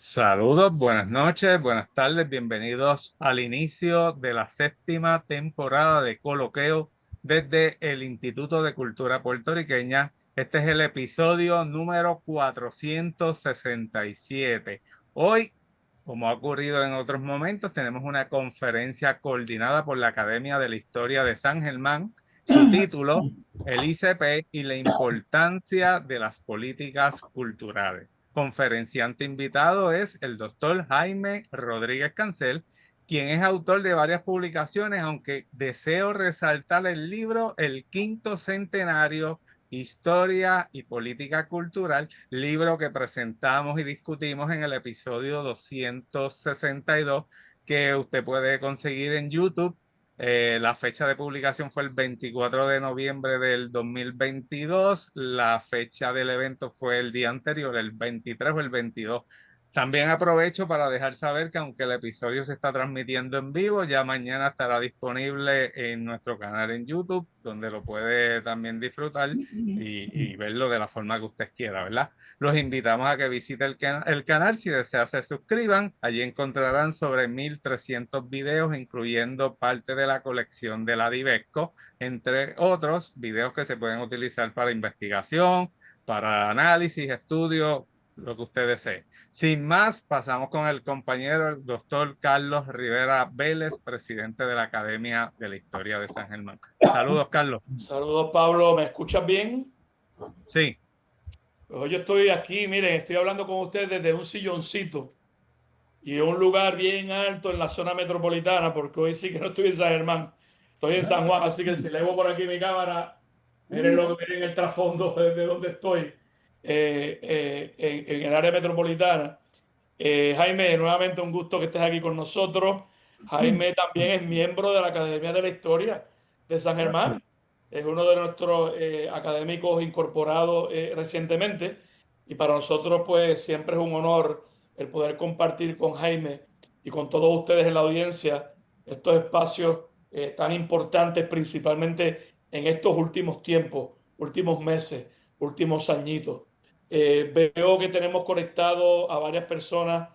Saludos, buenas noches, buenas tardes, bienvenidos al inicio de la séptima temporada de Coloqueo desde el Instituto de Cultura Puertorriqueña. Este es el episodio número 467. Hoy, como ha ocurrido en otros momentos, tenemos una conferencia coordinada por la Academia de la Historia de San Germán. Su título, el ICP y la importancia de las políticas culturales. Conferenciante invitado es el doctor Jaime Rodríguez Cancel, quien es autor de varias publicaciones, aunque deseo resaltar el libro El Quinto Centenario, Historia y Política Cultural, libro que presentamos y discutimos en el episodio 262, que usted puede conseguir en YouTube. La fecha de publicación fue el 24 de noviembre del 2022. La fecha del evento fue el día anterior, el 23 o el 22. También aprovecho para dejar saber que aunque el episodio se está transmitiendo en vivo, ya mañana estará disponible en nuestro canal en YouTube, donde lo puede también disfrutar y verlo de la forma que usted quiera, ¿verdad? Los invitamos a que visite el canal. Si desea, se suscriban. Allí encontrarán sobre 1,300 videos, incluyendo parte de la colección de la Divesco, entre otros videos que se pueden utilizar para investigación, para análisis, estudio, lo que usted desee. Sin más, pasamos con el compañero, el doctor Carlos Rivera Vélez, presidente de la Academia de la Historia de San Germán. Saludos, Carlos. Saludos, Pablo. ¿Me escuchas bien? Sí. Pues hoy yo estoy aquí, miren, estoy hablando con ustedes desde un silloncito y un lugar bien alto en la zona metropolitana, porque hoy sí que no estoy en San Germán, estoy en San Juan, así que si le por aquí mi cámara, miren el trasfondo de donde estoy, en el área metropolitana. Jaime, nuevamente un gusto que estés aquí con nosotros. Jaime también es miembro de la Academia de la Historia de San Germán. Es uno de nuestros académicos incorporados recientemente. Y para nosotros, pues, siempre es un honor el poder compartir con Jaime y con todos ustedes en la audiencia estos espacios tan importantes, principalmente en estos últimos tiempos, últimos meses, últimos añitos. Veo que tenemos conectado a varias personas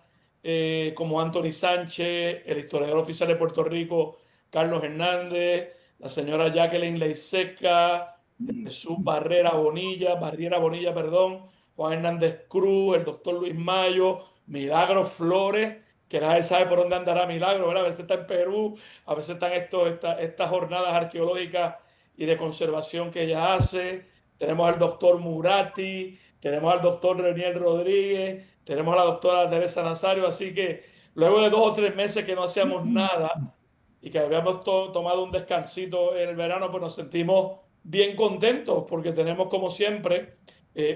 como Anthony Sánchez, el historiador oficial de Puerto Rico, Carlos Hernández, la señora Jacqueline Leiseca, Jesús Barriera Bonilla, perdón, Juan Hernández Cruz, el doctor Luis Mayo, Milagro Flores, que nadie sabe por dónde andará Milagro, ¿verdad? A veces está en Perú, a veces están estas jornadas arqueológicas y de conservación que ella hace. Tenemos al doctor Murati, tenemos al doctor Reniel Rodríguez, tenemos a la doctora Teresa Nazario, así que luego de 2 o 3 meses que no hacíamos nada y que habíamos tomado un descansito en el verano, pues nos sentimos bien contentos porque tenemos como siempre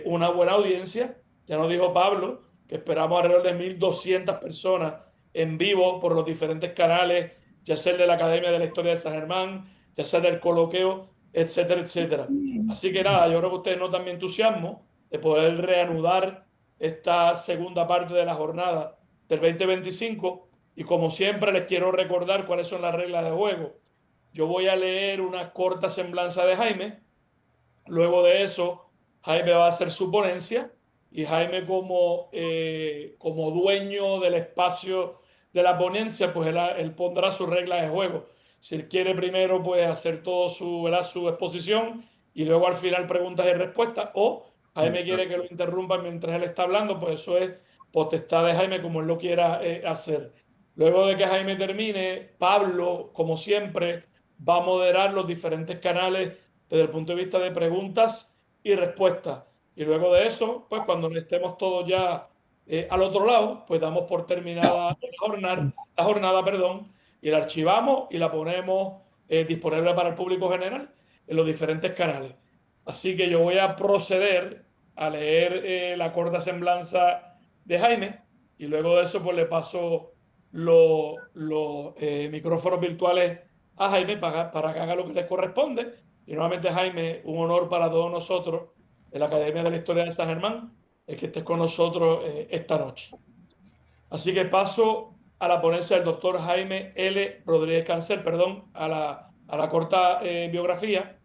una buena audiencia. Ya nos dijo Pablo que esperamos alrededor de 1,200 personas en vivo por los diferentes canales, ya sea el de la Academia de la Historia de San Germán, ya sea del Coloqueo, etcétera, etcétera. Así que nada, yo creo que ustedes notan mi entusiasmo de poder reanudar esta segunda parte de la jornada del 2025 y como siempre les quiero recordar cuáles son las reglas de juego. Yo voy a leer una corta semblanza de Jaime, luego de eso Jaime va a hacer su ponencia y Jaime como dueño del espacio de la ponencia, pues él pondrá sus reglas de juego. Si él quiere primero pues hacer todo su exposición y luego al final preguntas y respuestas, o Jaime quiere que lo interrumpa mientras él está hablando, pues eso es potestad de Jaime como él lo quiera hacer. Luego de que Jaime termine, Pablo, como siempre, va a moderar los diferentes canales desde el punto de vista de preguntas y respuestas. Y luego de eso, pues cuando estemos todos ya al otro lado, pues damos por terminada la jornada, perdón, y la archivamos y la ponemos disponible para el público general en los diferentes canales. Así que yo voy a proceder a leer la corta semblanza de Jaime y luego de eso pues le paso los micrófonos virtuales a Jaime para que haga lo que le corresponde. Y nuevamente, Jaime, un honor para todos nosotros en la Academia de la Historia de San Germán el que estés con nosotros esta noche. Así que paso a la ponencia del doctor Jaime L. Rodríguez Cancel, perdón, a la corta biografía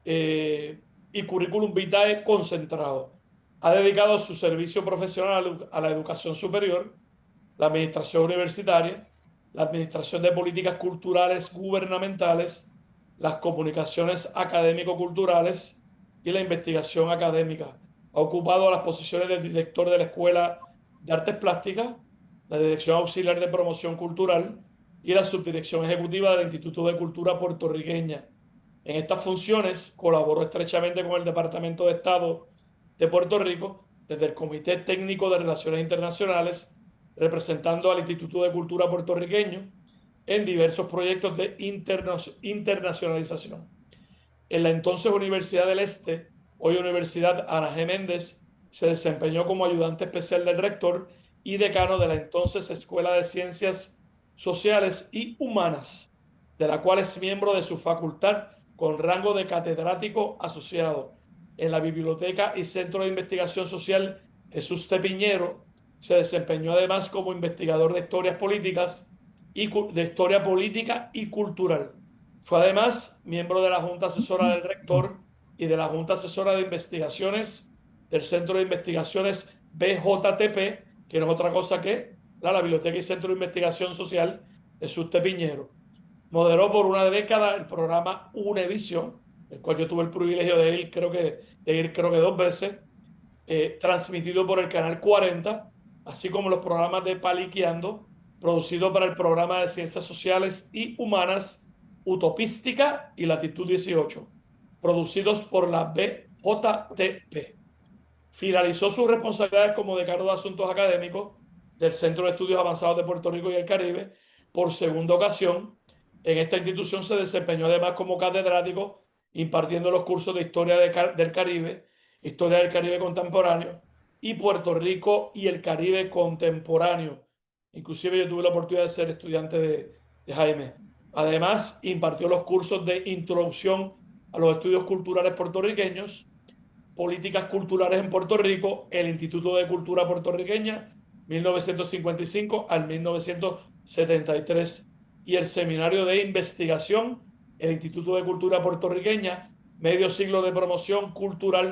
y currículum vitae concentrado. Ha dedicado su servicio profesional a la educación superior la administración universitaria, la administración de políticas culturales gubernamentales, las comunicaciones académico-culturales y la investigación académica. Ha ocupado las posiciones de director de la Escuela de Artes Plásticas, la Dirección Auxiliar de Promoción Cultural y la Subdirección Ejecutiva del Instituto de Cultura Puertorriqueña. En estas funciones colaboró estrechamente con el Departamento de Estado de Puerto Rico desde el Comité Técnico de Relaciones Internacionales, representando al Instituto de Cultura puertorriqueño en diversos proyectos de internacionalización. En la entonces Universidad del Este, hoy Universidad Ana G. Méndez, se desempeñó como ayudante especial del rector y decano de la entonces Escuela de Ciencias Sociales y Humanas, de la cual es miembro de su facultad con rango de catedrático asociado. En la Biblioteca y Centro de Investigación Social Jesús T. Piñero se desempeñó además como investigador de historias políticas y de historia política y cultural. Fue además miembro de la Junta Asesora del Rector y de la Junta Asesora de Investigaciones del Centro de Investigaciones BJTP, que no es otra cosa que la Biblioteca y Centro de Investigación Social Jesús T. Piñero. Moderó por una década el programa Unevisión, el cual yo tuve el privilegio de ir creo que 2 veces, transmitido por el Canal 40, así como los programas de Paliqueando, producido para el programa de Ciencias Sociales y Humanas Utopística y Latitud 18, producidos por la BJTP. Finalizó sus responsabilidades como decano de Asuntos Académicos del Centro de Estudios Avanzados de Puerto Rico y el Caribe por segunda ocasión. En esta institución se desempeñó además como catedrático, impartiendo los cursos de Historia del Caribe, Historia del Caribe Contemporáneo y Puerto Rico y el Caribe Contemporáneo. Inclusive yo tuve la oportunidad de ser estudiante de Jaime. Además, impartió los cursos de Introducción a los Estudios Culturales Puertorriqueños, Políticas Culturales en Puerto Rico, el Instituto de Cultura Puertorriqueña, 1955 al 1973, y el Seminario de Investigación, el Instituto de Cultura Puertorriqueña, Medio Siglo de Promoción Cultural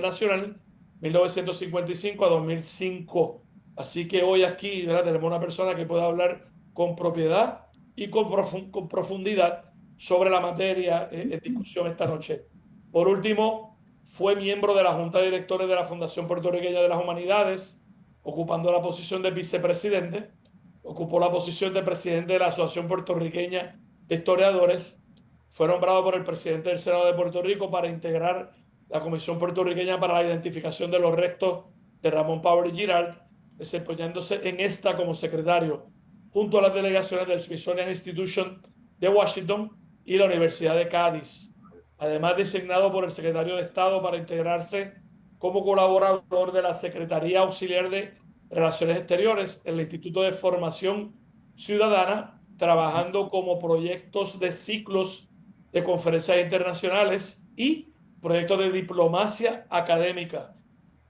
Nacional, 1955 a 2005. Así que hoy aquí, ¿verdad?, tenemos una persona que puede hablar con propiedad y con profundidad sobre la materia en discusión esta noche. Por último, fue miembro de la Junta de Directores de la Fundación Puertorriqueña de las Humanidades, ocupando la posición de vicepresidente. Ocupó la posición de presidente de la Asociación Puertorriqueña de Historiadores. Fue nombrado por el presidente del Senado de Puerto Rico para integrar la Comisión Puertorriqueña para la Identificación de los Restos de Ramón Power Girard, desempeñándose en esta como secretario, junto a las delegaciones del Smithsonian Institution de Washington y la Universidad de Cádiz. Además, designado por el secretario de Estado para integrarse como colaborador de la Secretaría Auxiliar de Relaciones Exteriores en el Instituto de Formación Ciudadana, trabajando como proyectos de ciclos de conferencias internacionales y proyectos de diplomacia académica.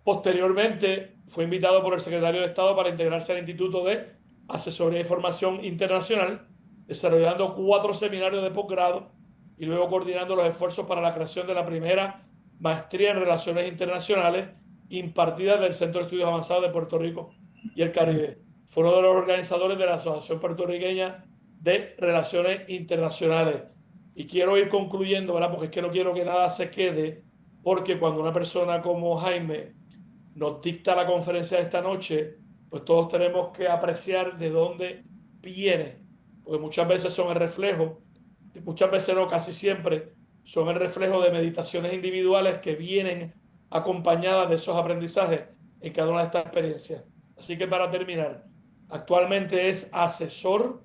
Posteriormente, fue invitado por el secretario de Estado para integrarse al Instituto de Asesoría y Formación Internacional, desarrollando 4 seminarios de posgrado y luego coordinando los esfuerzos para la creación de la primera maestría en Relaciones Internacionales impartida del Centro de Estudios Avanzados de Puerto Rico y el Caribe. Fue uno de los organizadores de la Asociación Puertorriqueña de Relaciones Internacionales. Y quiero ir concluyendo, ¿verdad?, porque es que no quiero que nada se quede, porque cuando una persona como Jaime nos dicta la conferencia de esta noche, pues todos tenemos que apreciar de dónde viene, porque muchas veces son el reflejo, muchas veces no, casi siempre, son el reflejo de meditaciones individuales que vienen acompañadas de esos aprendizajes en cada una de estas experiencias. Así que para terminar, actualmente es asesor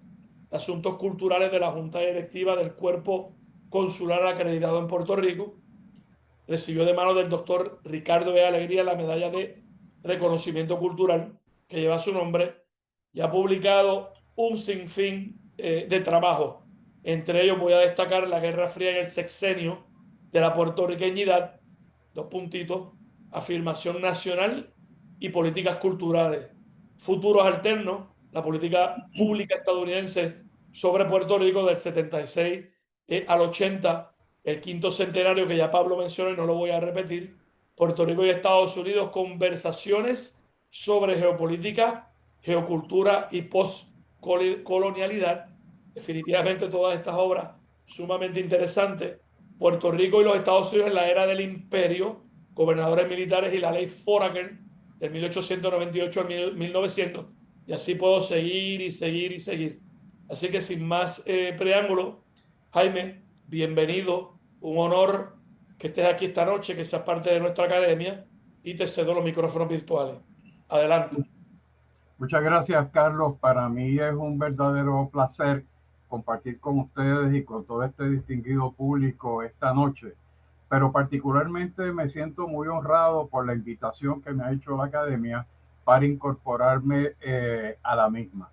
de asuntos culturales de la Junta Directiva del Cuerpo Consular acreditado en Puerto Rico. Recibió de manos del doctor Ricardo E. Alegría la medalla de reconocimiento cultural que lleva su nombre y ha publicado un sinfín de trabajos. Entre ellos voy a destacar La Guerra Fría en el Sexenio de la Puertorriqueñidad, 2 puntitos, Afirmación Nacional y Políticas Culturales, Futuros Alternos, la política pública estadounidense sobre Puerto Rico del 76 al 80, el 5º centenario que ya Pablo mencionó y no lo voy a repetir, Puerto Rico y Estados Unidos, conversaciones sobre geopolítica geocultura y postcolonialidad. Definitivamente todas estas obras sumamente interesantes. Puerto Rico y los Estados Unidos en la era del imperio, gobernadores militares y la ley Foraker de 1898 a 1900. Y así puedo seguir y seguir y seguir. Así que sin más preámbulo, Jaime, bienvenido. Un honor que estés aquí esta noche, que seas parte de nuestra academia y te cedo los micrófonos virtuales. Adelante. Muchas gracias, Carlos. Para mí es un verdadero placer compartir con ustedes y con todo este distinguido público esta noche. Pero particularmente me siento muy honrado por la invitación que me ha hecho la academia para incorporarme a la misma.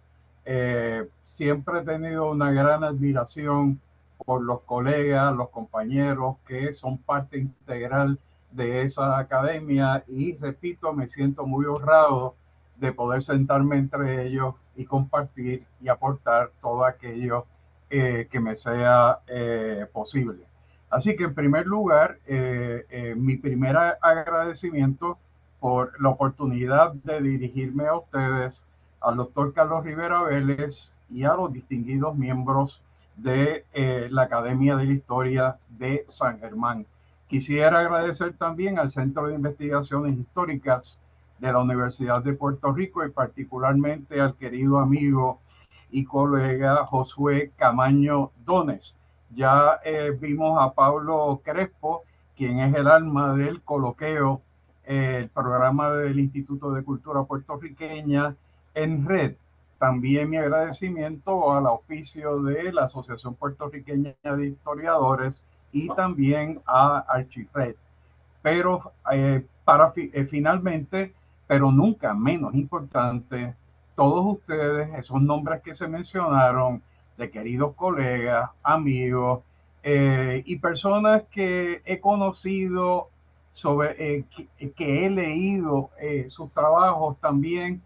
Siempre he tenido una gran admiración por los colegas, los compañeros que son parte integral de esa academia y repito, me siento muy honrado de poder sentarme entre ellos y compartir y aportar todo aquello que me sea posible. Así que en primer lugar, mi primer agradecimiento por la oportunidad de dirigirme a ustedes, al doctor Carlos Rivera Vélez y a los distinguidos miembros de la Academia de la Historia de San Germán. Quisiera agradecer también al Centro de Investigaciones Históricas de la Universidad de Puerto Rico y particularmente al querido amigo y colega Josué Camaño Dones. Ya vimos a Pablo Crespo, quien es el alma del coloqueo, el programa del Instituto de Cultura Puertorriqueña en red. También mi agradecimiento al oficio de la Asociación Puertorriqueña de Historiadores y también a Archirred. Pero finalmente, pero nunca menos importante, todos ustedes, esos nombres que se mencionaron, de queridos colegas, amigos y personas que he conocido, que he leído sus trabajos también,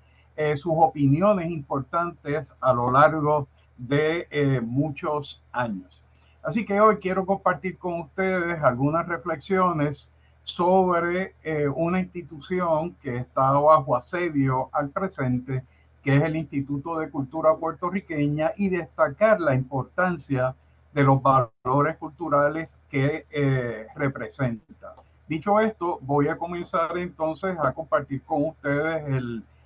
sus opiniones importantes a lo largo de muchos años. Así que hoy quiero compartir con ustedes algunas reflexiones sobre una institución que está bajo asedio al presente, que es el Instituto de Cultura Puertorriqueña, y destacar la importancia de los valores culturales que representa. Dicho esto, voy a comenzar entonces a compartir con ustedes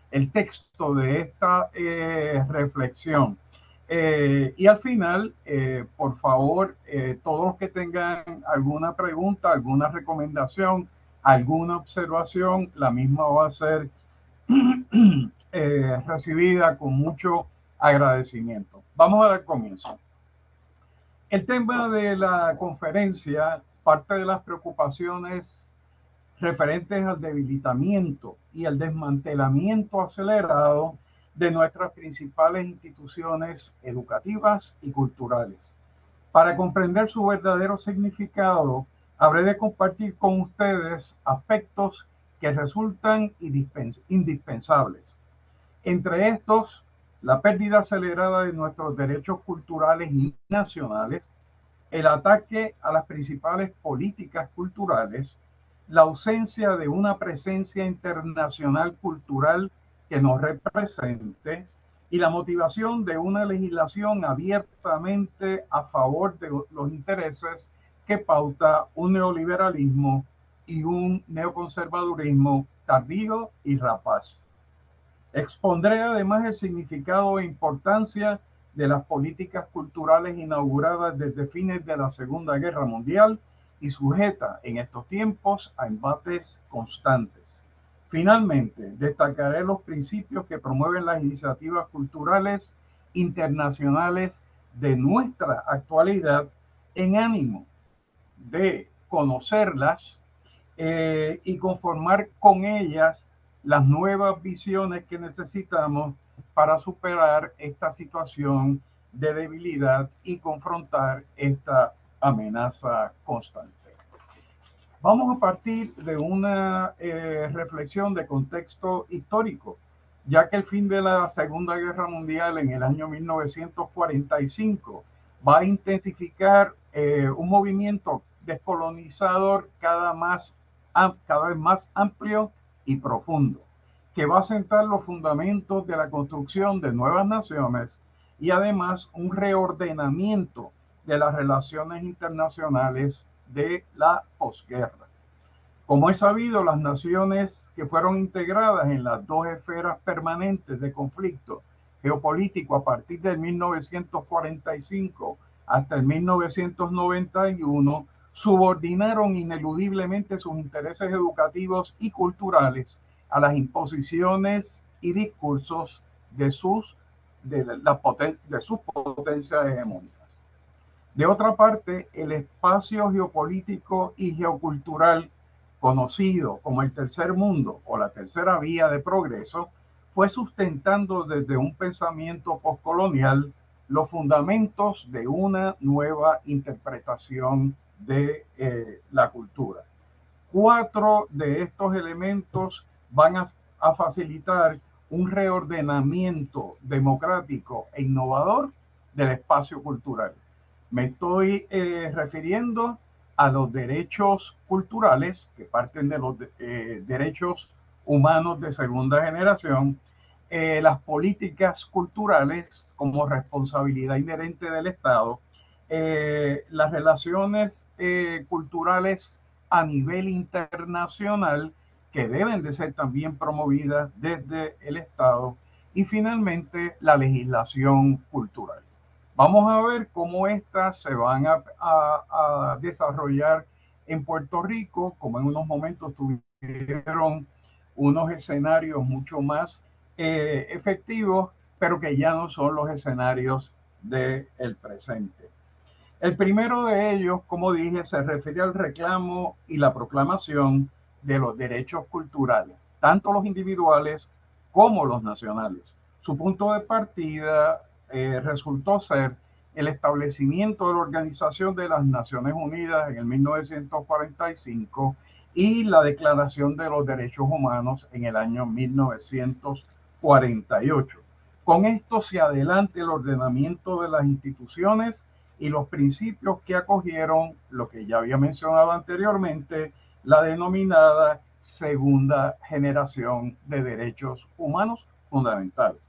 el texto de esta reflexión. Y al final, por favor, todos los que tengan alguna pregunta, alguna recomendación, alguna observación, la misma va a ser recibida con mucho agradecimiento. Vamos a dar comienzo. El tema de la conferencia parte de las preocupaciones referentes al debilitamiento y al desmantelamiento acelerado de nuestras principales instituciones educativas y culturales. Para comprender su verdadero significado, habré de compartir con ustedes aspectos que resultan indispensables. Entre estos, la pérdida acelerada de nuestros derechos culturales y nacionales, el ataque a las principales políticas culturales, la ausencia de una presencia internacional cultural que nos represente y la motivación de una legislación abiertamente a favor de los intereses que pauta un neoliberalismo y un neoconservadurismo tardío y rapaz. Expondré además el significado e importancia de las políticas culturales inauguradas desde fines de la Segunda Guerra Mundial y sujeta en estos tiempos a embates constantes. Finalmente, destacaré los principios que promueven las iniciativas culturales internacionales de nuestra actualidad en ánimo de conocerlas y conformar con ellas las nuevas visiones que necesitamos para superar esta situación de debilidad y confrontar esta amenaza constante. Vamos a partir de una reflexión de contexto histórico, ya que el fin de la Segunda Guerra Mundial en el año 1945 va a intensificar un movimiento descolonizador cada vez más amplio y profundo. que va a sentar los fundamentos de la construcción de nuevas naciones y además un reordenamiento de las relaciones internacionales de la posguerra. Como es sabido, las naciones que fueron integradas en las dos esferas permanentes de conflicto geopolítico a partir del 1945 hasta el 1991 subordinaron ineludiblemente sus intereses educativos y culturales a las imposiciones y discursos de sus potencias hegemónicas. De otra parte, el espacio geopolítico y geocultural conocido como el tercer mundo o la tercera vía de progreso fue sustentando desde un pensamiento postcolonial los fundamentos de una nueva interpretación de la cultura. 4 de estos elementos van a facilitar un reordenamiento democrático e innovador del espacio cultural. Me estoy refiriendo a los derechos culturales, que parten de los derechos humanos de segunda generación, las políticas culturales como responsabilidad inherente del Estado, las relaciones culturales a nivel internacional que deben de ser también promovidas desde el Estado y finalmente la legislación cultural. Vamos a ver cómo estas se van a desarrollar en Puerto Rico, como en unos momentos tuvieron unos escenarios mucho más efectivos, pero que ya no son los escenarios del presente. El primero de ellos, como dije, se refiere al reclamo y la proclamación de los derechos culturales, tanto los individuales como los nacionales. Su punto de partida resultó ser el establecimiento de la Organización de las Naciones Unidas en el 1945 y la Declaración de los Derechos Humanos en el año 1948. Con esto se adelanta el ordenamiento de las instituciones y los principios que acogieron lo que ya había mencionado anteriormente, la denominada segunda generación de derechos humanos fundamentales.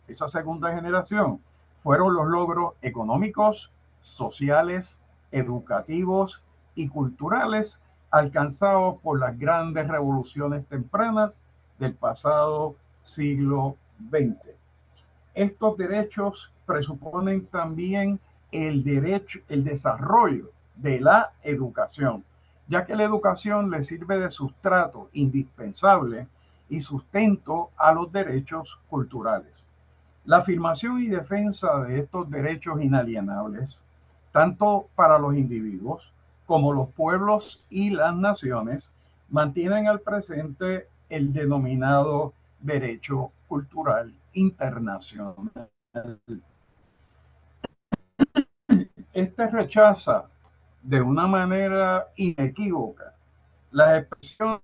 Esa segunda generación, fueron los logros económicos, sociales, educativos y culturales alcanzados por las grandes revoluciones tempranas del pasado siglo XX. Estos derechos presuponen también el desarrollo de la educación, ya que la educación le sirve de sustrato indispensable y sustento a los derechos culturales. La afirmación y defensa de estos derechos inalienables, tanto para los individuos como los pueblos y las naciones, mantienen al presente el denominado derecho cultural internacional. Este rechaza de una manera inequívoca las expresiones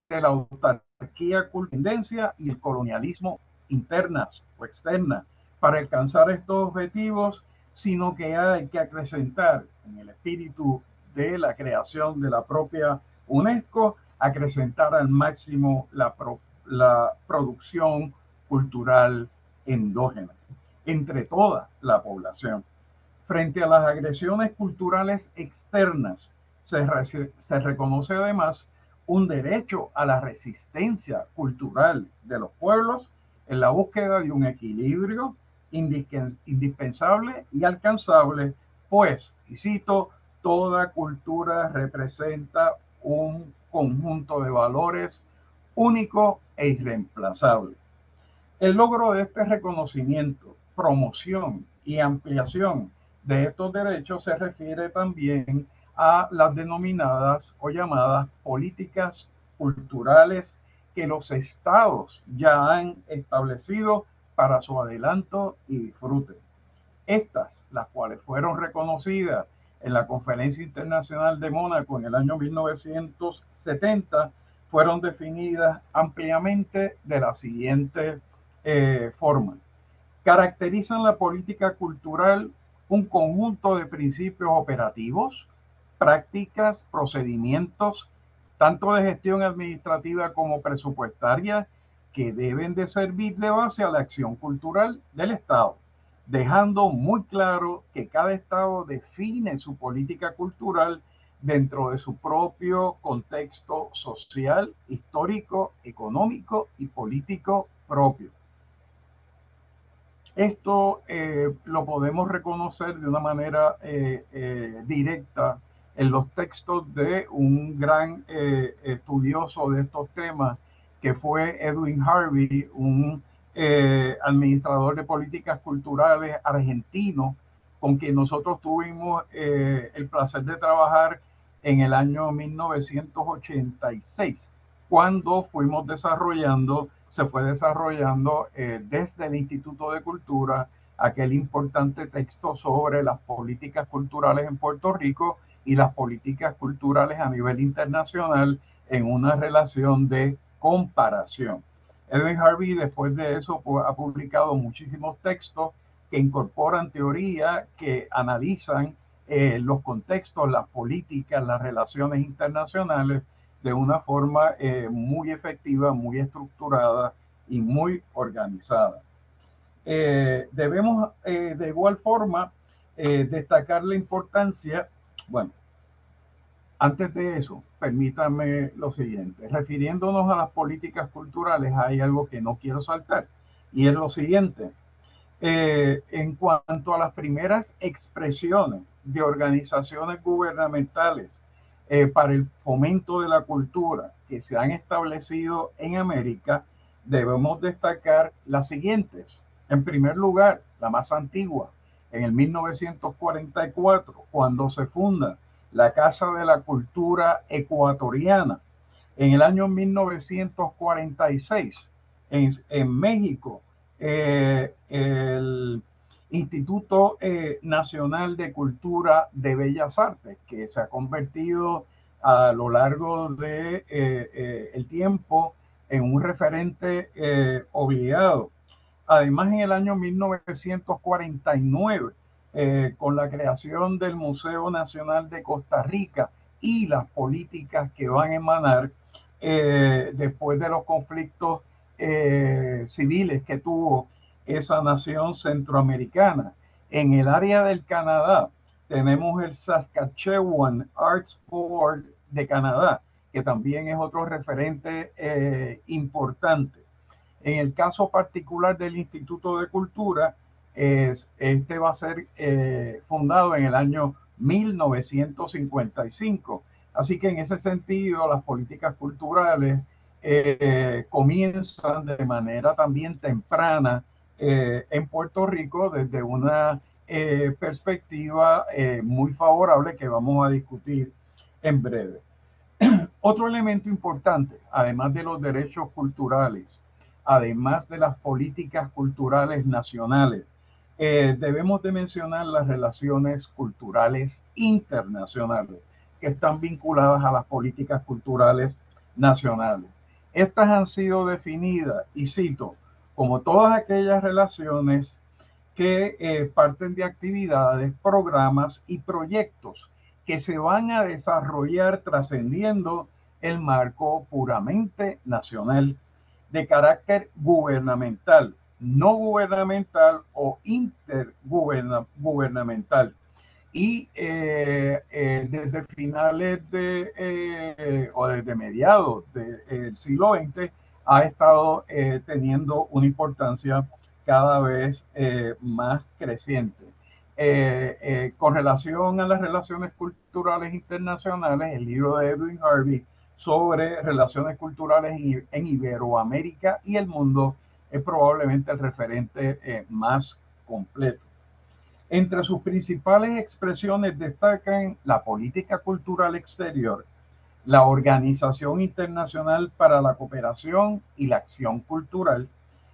de la autarquía, tendencia y el colonialismo internas o externas para alcanzar estos objetivos, sino que hay que acrecentar en el espíritu de la creación de la propia UNESCO, acrecentar al máximo la producción cultural endógena entre toda la población. Frente a las agresiones culturales externas, se reconoce además un derecho a la resistencia cultural de los pueblos en la búsqueda de un equilibrio indispensable y alcanzable, pues, y cito, toda cultura representa un conjunto de valores único e irreemplazable. El logro de este reconocimiento, promoción y ampliación de estos derechos se refiere también a las denominadas o llamadas políticas culturales que los estados ya han establecido para su adelanto y disfrute. Estas, las cuales fueron reconocidas en la Conferencia Internacional de Mónaco en el año 1970, fueron definidas ampliamente de la siguiente forma. Caracterizan la política cultural un conjunto de principios operativos, prácticas, procedimientos, tanto de gestión administrativa como presupuestaria, que deben de servir de base a la acción cultural del Estado, dejando muy claro que cada Estado define su política cultural dentro de su propio contexto social, histórico, económico y político propio. Esto lo podemos reconocer de una manera directa en los textos de un gran estudioso de estos temas, que fue Edwin Harvey, un administrador de políticas culturales argentino, con quien nosotros tuvimos el placer de trabajar en el año 1986, cuando se fue desarrollando desde el Instituto de Cultura aquel importante texto sobre las políticas culturales en Puerto Rico y las políticas culturales a nivel internacional en una relación de comparación. Edwin Harvey, después de eso, ha publicado muchísimos textos que incorporan teoría, que analizan los contextos, las políticas, las relaciones internacionales de una forma muy efectiva, muy estructurada y muy organizada. Debemos de igual forma destacar la importancia, bueno, antes de eso, permítanme lo siguiente. Refiriéndonos a las políticas culturales, hay algo que no quiero saltar, y es lo siguiente. En cuanto a las primeras expresiones de organizaciones gubernamentales para el fomento de la cultura que se han establecido en América, debemos destacar las siguientes. En primer lugar, la más antigua, en el 1944, cuando se funda la Casa de la Cultura Ecuatoriana. En el año 1946, en México, el Instituto Nacional de Cultura de Bellas Artes, que se ha convertido a lo largo de el tiempo en un referente obligado. Además, en el año 1949, con la creación del Museo Nacional de Costa Rica y las políticas que van a emanar después de los conflictos civiles que tuvo esa nación centroamericana. En el área del Canadá tenemos el Saskatchewan Arts Board de Canadá, que también es otro referente importante. En el caso particular del Instituto de Cultura, este va a ser fundado en el año 1955. Así que en ese sentido, las políticas culturales comienzan de manera también temprana en Puerto Rico, desde una perspectiva muy favorable que vamos a discutir en breve. Otro elemento importante, además de los derechos culturales, además de las políticas culturales nacionales, debemos de mencionar las relaciones culturales internacionales, que están vinculadas a las políticas culturales nacionales. Estas han sido definidas, y cito, como todas aquellas relaciones que parten de actividades, programas y proyectos que se van a desarrollar trascendiendo el marco puramente nacional, de carácter gubernamental, no gubernamental o intergubernamental. Y desde finales o desde mediados del siglo XX ha estado teniendo una importancia cada vez más creciente. Con relación a las relaciones culturales internacionales, el libro de Edwin Harvey sobre relaciones culturales en Iberoamérica y el mundo es probablemente el referente más completo. Entre sus principales expresiones destacan la política cultural exterior, la Organización Internacional para la Cooperación y la Acción Cultural,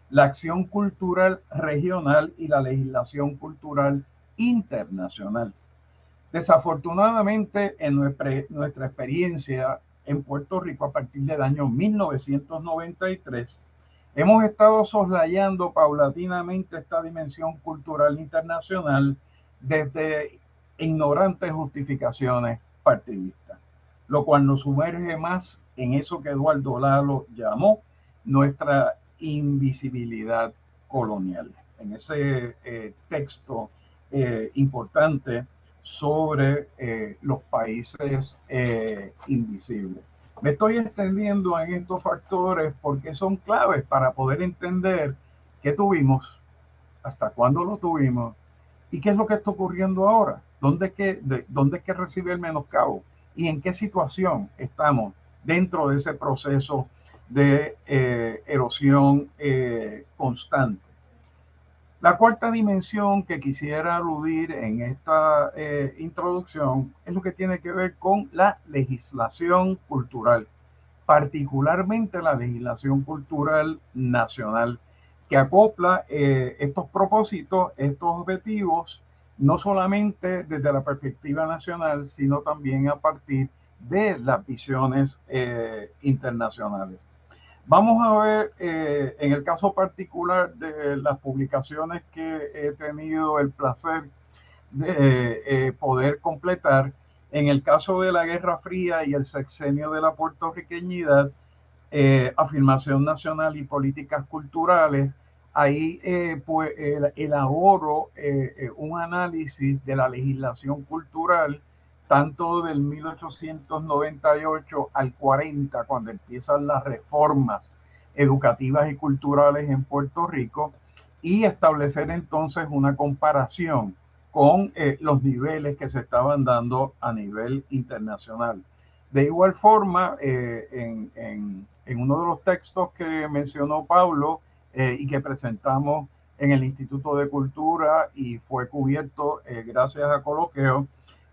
la acción cultural regional y la legislación cultural internacional. Desafortunadamente, en nuestra experiencia en Puerto Rico a partir del año 1993, hemos estado soslayando paulatinamente esta dimensión cultural internacional desde ignorantes justificaciones partidistas. lo cual nos sumerge más en eso que Eduardo Lalo llamó nuestra invisibilidad colonial, en ese texto importante sobre los países invisibles. Me estoy extendiendo en estos factores porque son claves para poder entender qué tuvimos, hasta cuándo lo tuvimos y qué es lo que está ocurriendo ahora, dónde es que recibe el menoscabo y en qué situación estamos dentro de ese proceso de erosión constante. La cuarta dimensión que quisiera aludir en esta introducción es lo que tiene que ver con la legislación cultural, particularmente la legislación cultural nacional, que acopla estos propósitos, estos objetivos, no solamente desde la perspectiva nacional, sino también a partir de las visiones internacionales. Vamos a ver en el caso particular de las publicaciones que he tenido el placer de poder completar. En el caso de la Guerra Fría y el sexenio de la puertorriqueñidad, afirmación nacional y políticas culturales, ahí pues elaboro un análisis de la legislación cultural tanto del 1898 al 40, cuando empiezan las reformas educativas y culturales en Puerto Rico, y establecer entonces una comparación con los niveles que se estaban dando a nivel internacional. De igual forma, en uno de los textos que mencionó Pablo y que presentamos en el Instituto de Cultura y fue cubierto gracias a Coloqueo,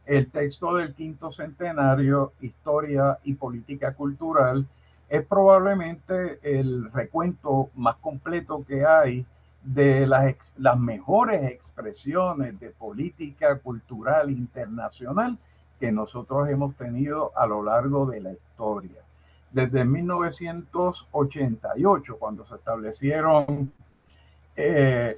el texto del quinto centenario, Historia y Política Cultural, es probablemente el recuento más completo que hay de las mejores expresiones de política cultural internacional que nosotros hemos tenido a lo largo de la historia. Desde 1988, cuando se establecieron se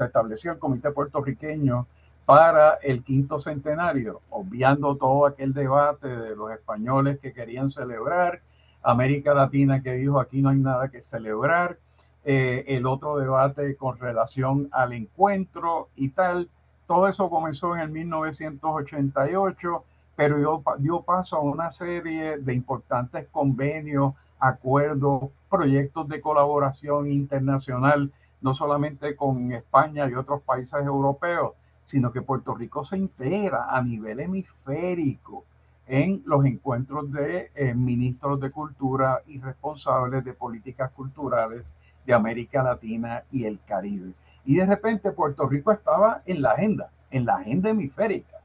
estableció el Comité Puertorriqueño para el quinto centenario, obviando todo aquel debate de los españoles que querían celebrar, América Latina que dijo aquí no hay nada que celebrar, el otro debate con relación al encuentro y tal. Todo eso comenzó en el 1988, pero dio paso a una serie de importantes convenios, acuerdos, proyectos de colaboración internacional, no solamente con España y otros países europeos, sino que Puerto Rico se integra a nivel hemisférico en los encuentros de ministros de cultura y responsables de políticas culturales de América Latina y el Caribe. Y de repente Puerto Rico estaba en la agenda hemisférica.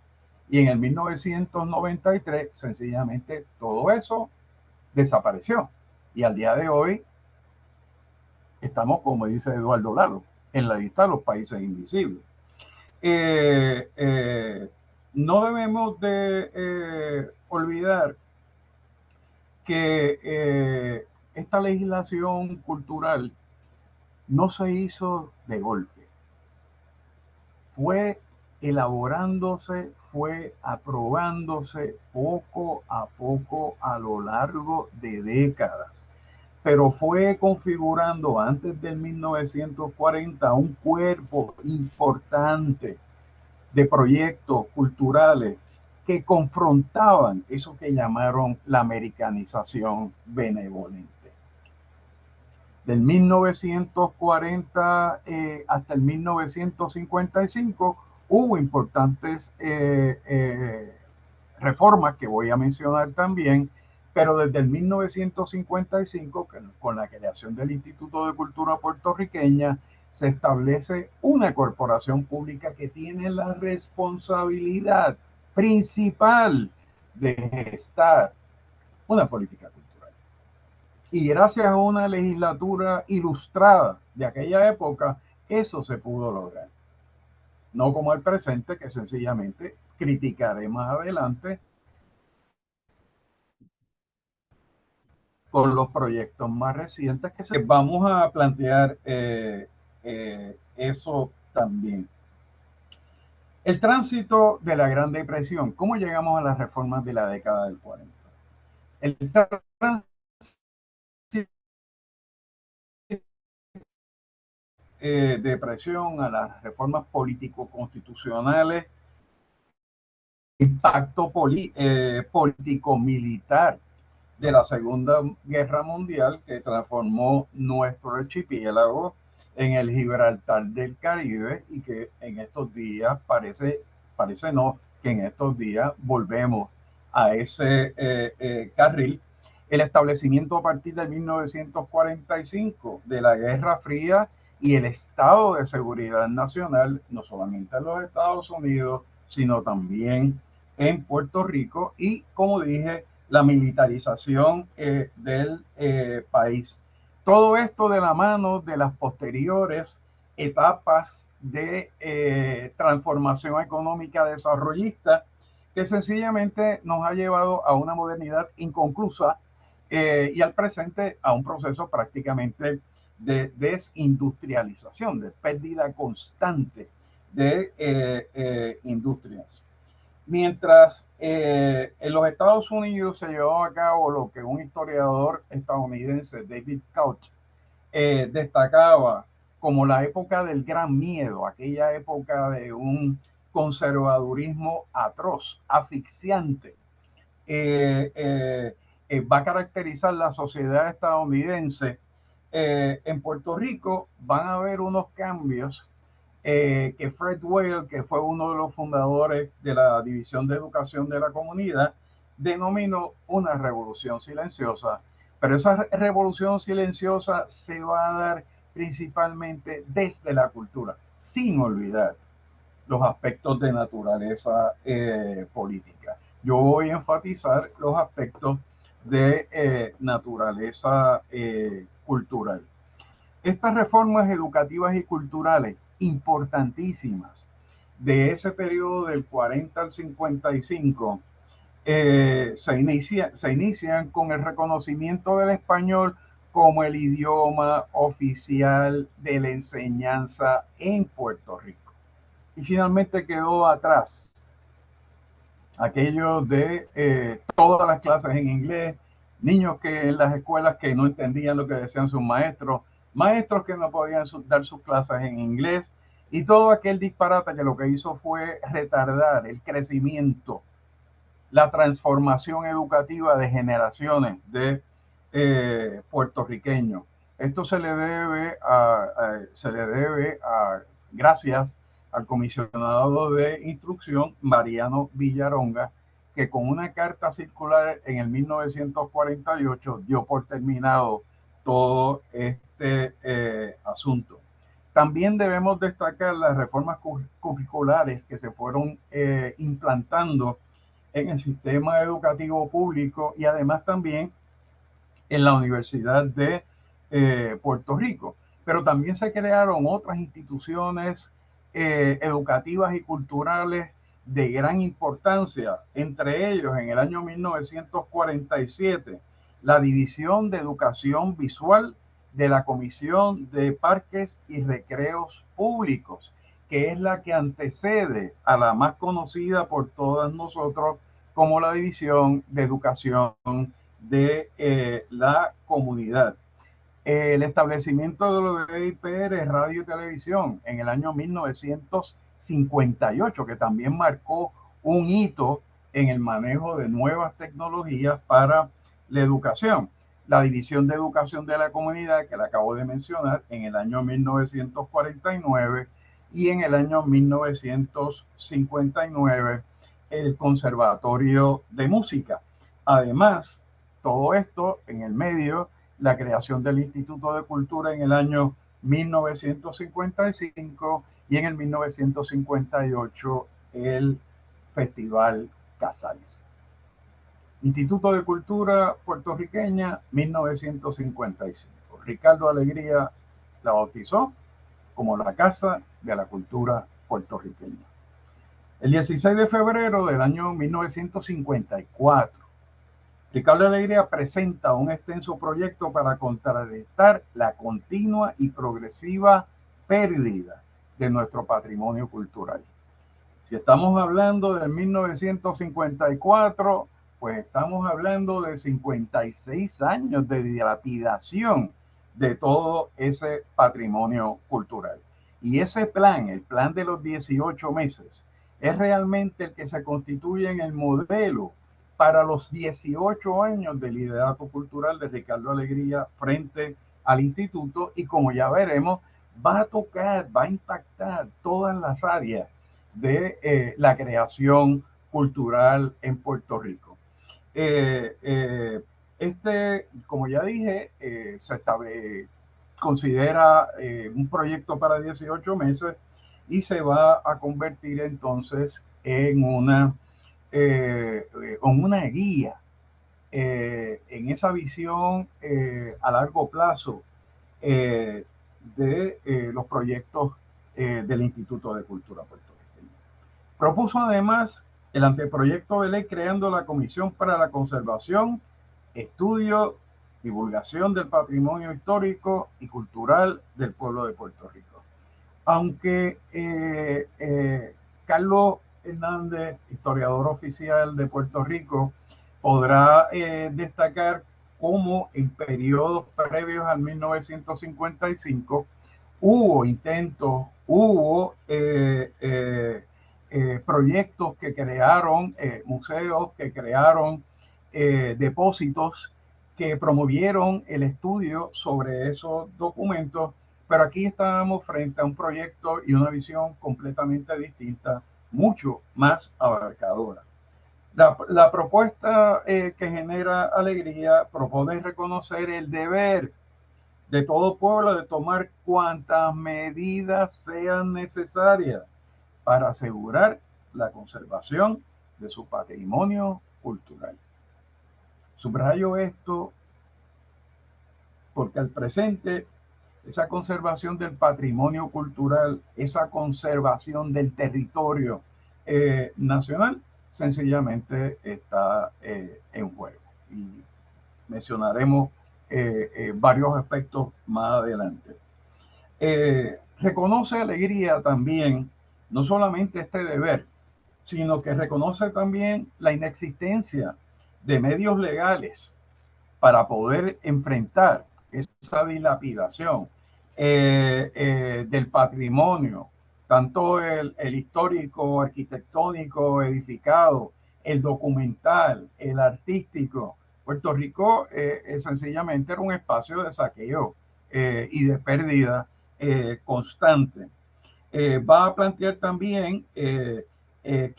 Y en el 1993, sencillamente, todo eso desapareció. Y al día de hoy estamos, como dice Eduardo Lalo, en la lista de los países invisibles. No debemos de olvidar que esta legislación cultural no se hizo de golpe. Fue elaborándose, fue aprobándose poco a poco a lo largo de décadas, pero fue configurando antes del 1940 un cuerpo importante de proyectos culturales que confrontaban eso que llamaron la americanización benevolente. Del 1940 hasta el 1955 hubo importantes reformas que voy a mencionar también, pero desde el 1955, con la creación del Instituto de Cultura Puertorriqueña, se establece una corporación pública que tiene la responsabilidad principal de gestar una política cultural. Y gracias a una legislatura ilustrada de aquella época, eso se pudo lograr. No como el presente, que sencillamente criticaré más adelante con los proyectos más recientes que vamos a plantear eso también. El tránsito de la Gran Depresión. ¿Cómo llegamos a las reformas de la década del 40? El tránsito de depresión a las reformas político-constitucionales, impacto político-militar de la Segunda Guerra Mundial, que transformó nuestro archipiélago en el Gibraltar del Caribe, y que en estos días parece no, que en estos días volvemos a ese carril. El establecimiento a partir de 1945 de la Guerra Fría y el estado de seguridad nacional, no solamente en los Estados Unidos, sino también en Puerto Rico, y, como dije, la militarización del país. Todo esto de la mano de las posteriores etapas de transformación económica desarrollista, que sencillamente nos ha llevado a una modernidad inconclusa y al presente a un proceso prácticamente de desindustrialización, de pérdida constante de industrias. Mientras en los Estados Unidos se llevó a cabo lo que un historiador estadounidense, David Couch, destacaba como la época del gran miedo, aquella época de un conservadurismo atroz, asfixiante, va a caracterizar la sociedad estadounidense. En Puerto Rico van a haber unos cambios que Fred Weyl, que fue uno de los fundadores de la División de Educación de la Comunidad, denominó una revolución silenciosa. Pero esa revolución silenciosa se va a dar principalmente desde la cultura, sin olvidar los aspectos de naturaleza política. Yo voy a enfatizar los aspectos de naturaleza cultural. Estas reformas educativas y culturales importantísimas de ese periodo del 40 al 55 se inician con el reconocimiento del español como el idioma oficial de la enseñanza en Puerto Rico. Y finalmente quedó atrás aquello de todas las clases en inglés, niños que en las escuelas que no entendían lo que decían sus maestros, maestros que no podían dar sus clases en inglés, y todo aquel disparate que lo que hizo fue retardar el crecimiento, la transformación educativa de generaciones de puertorriqueños. Esto se le debe gracias al comisionado de instrucción Mariano Villaronga, que con una carta circular en el 1948 dio por terminado todo este asunto. También debemos destacar las reformas curriculares que se fueron implantando en el sistema educativo público y además también en la Universidad de Puerto Rico. Pero también se crearon otras instituciones educativas y culturales de gran importancia, entre ellos en el año 1947 la División de Educación Visual de la Comisión de Parques y Recreos Públicos, que es la que antecede a la más conocida por todos nosotros como la División de Educación de la Comunidad. El establecimiento de lo de IPR, Radio y Televisión, en el año 1958, que también marcó un hito en el manejo de nuevas tecnologías para la educación. La División de Educación de la Comunidad, que la acabo de mencionar, en el año 1949, y en el año 1959 el Conservatorio de Música. Además, todo esto en el medio, la creación del Instituto de Cultura en el año 1955 y en el 1958 el Festival Casals. Instituto de Cultura Puertorriqueña, 1955. Ricardo Alegría la bautizó como la Casa de la Cultura Puertorriqueña. El 16 de febrero del año 1954, Ricardo Alegría presenta un extenso proyecto para contrarrestar la continua y progresiva pérdida de nuestro patrimonio cultural. Si estamos hablando de 1954, pues estamos hablando de 56 años de dilapidación de todo ese patrimonio cultural. Y ese plan, el plan de los 18 meses, es realmente el que se constituye en el modelo para los 18 años de liderato cultural de Ricardo Alegría frente al instituto, y como ya veremos, va a tocar, va a impactar todas las áreas de la creación cultural en Puerto Rico. Como ya dije, se considera un proyecto para 18 meses y se va a convertir entonces en una guía en esa visión a largo plazo de los proyectos del Instituto de Cultura Puertorriqueña. Propuso además el anteproyecto de ley creando la Comisión para la Conservación, Estudio, Divulgación del Patrimonio Histórico y Cultural del Pueblo de Puerto Rico. Aunque Carlos Hernández, historiador oficial de Puerto Rico, podrá destacar cómo en periodos previos al 1955 hubo intentos, hubo proyectos que crearon, museos que crearon depósitos que promovieron el estudio sobre esos documentos, pero aquí estábamos frente a un proyecto y una visión completamente distinta, mucho más abarcadora. La propuesta que genera Alegría propone reconocer el deber de todo pueblo de tomar cuantas medidas sean necesarias para asegurar la conservación de su patrimonio cultural. Subrayo esto porque al presente esa conservación del patrimonio cultural, esa conservación del territorio nacional, sencillamente está en juego. Y mencionaremos varios aspectos más adelante. Reconoce Alegría también no solamente este deber, sino que reconoce también la inexistencia de medios legales para poder enfrentar esa dilapidación del patrimonio, tanto el histórico, arquitectónico, edificado, el documental, el artístico. Puerto Rico sencillamente era un espacio de saqueo y de pérdida constante. Va a plantear también que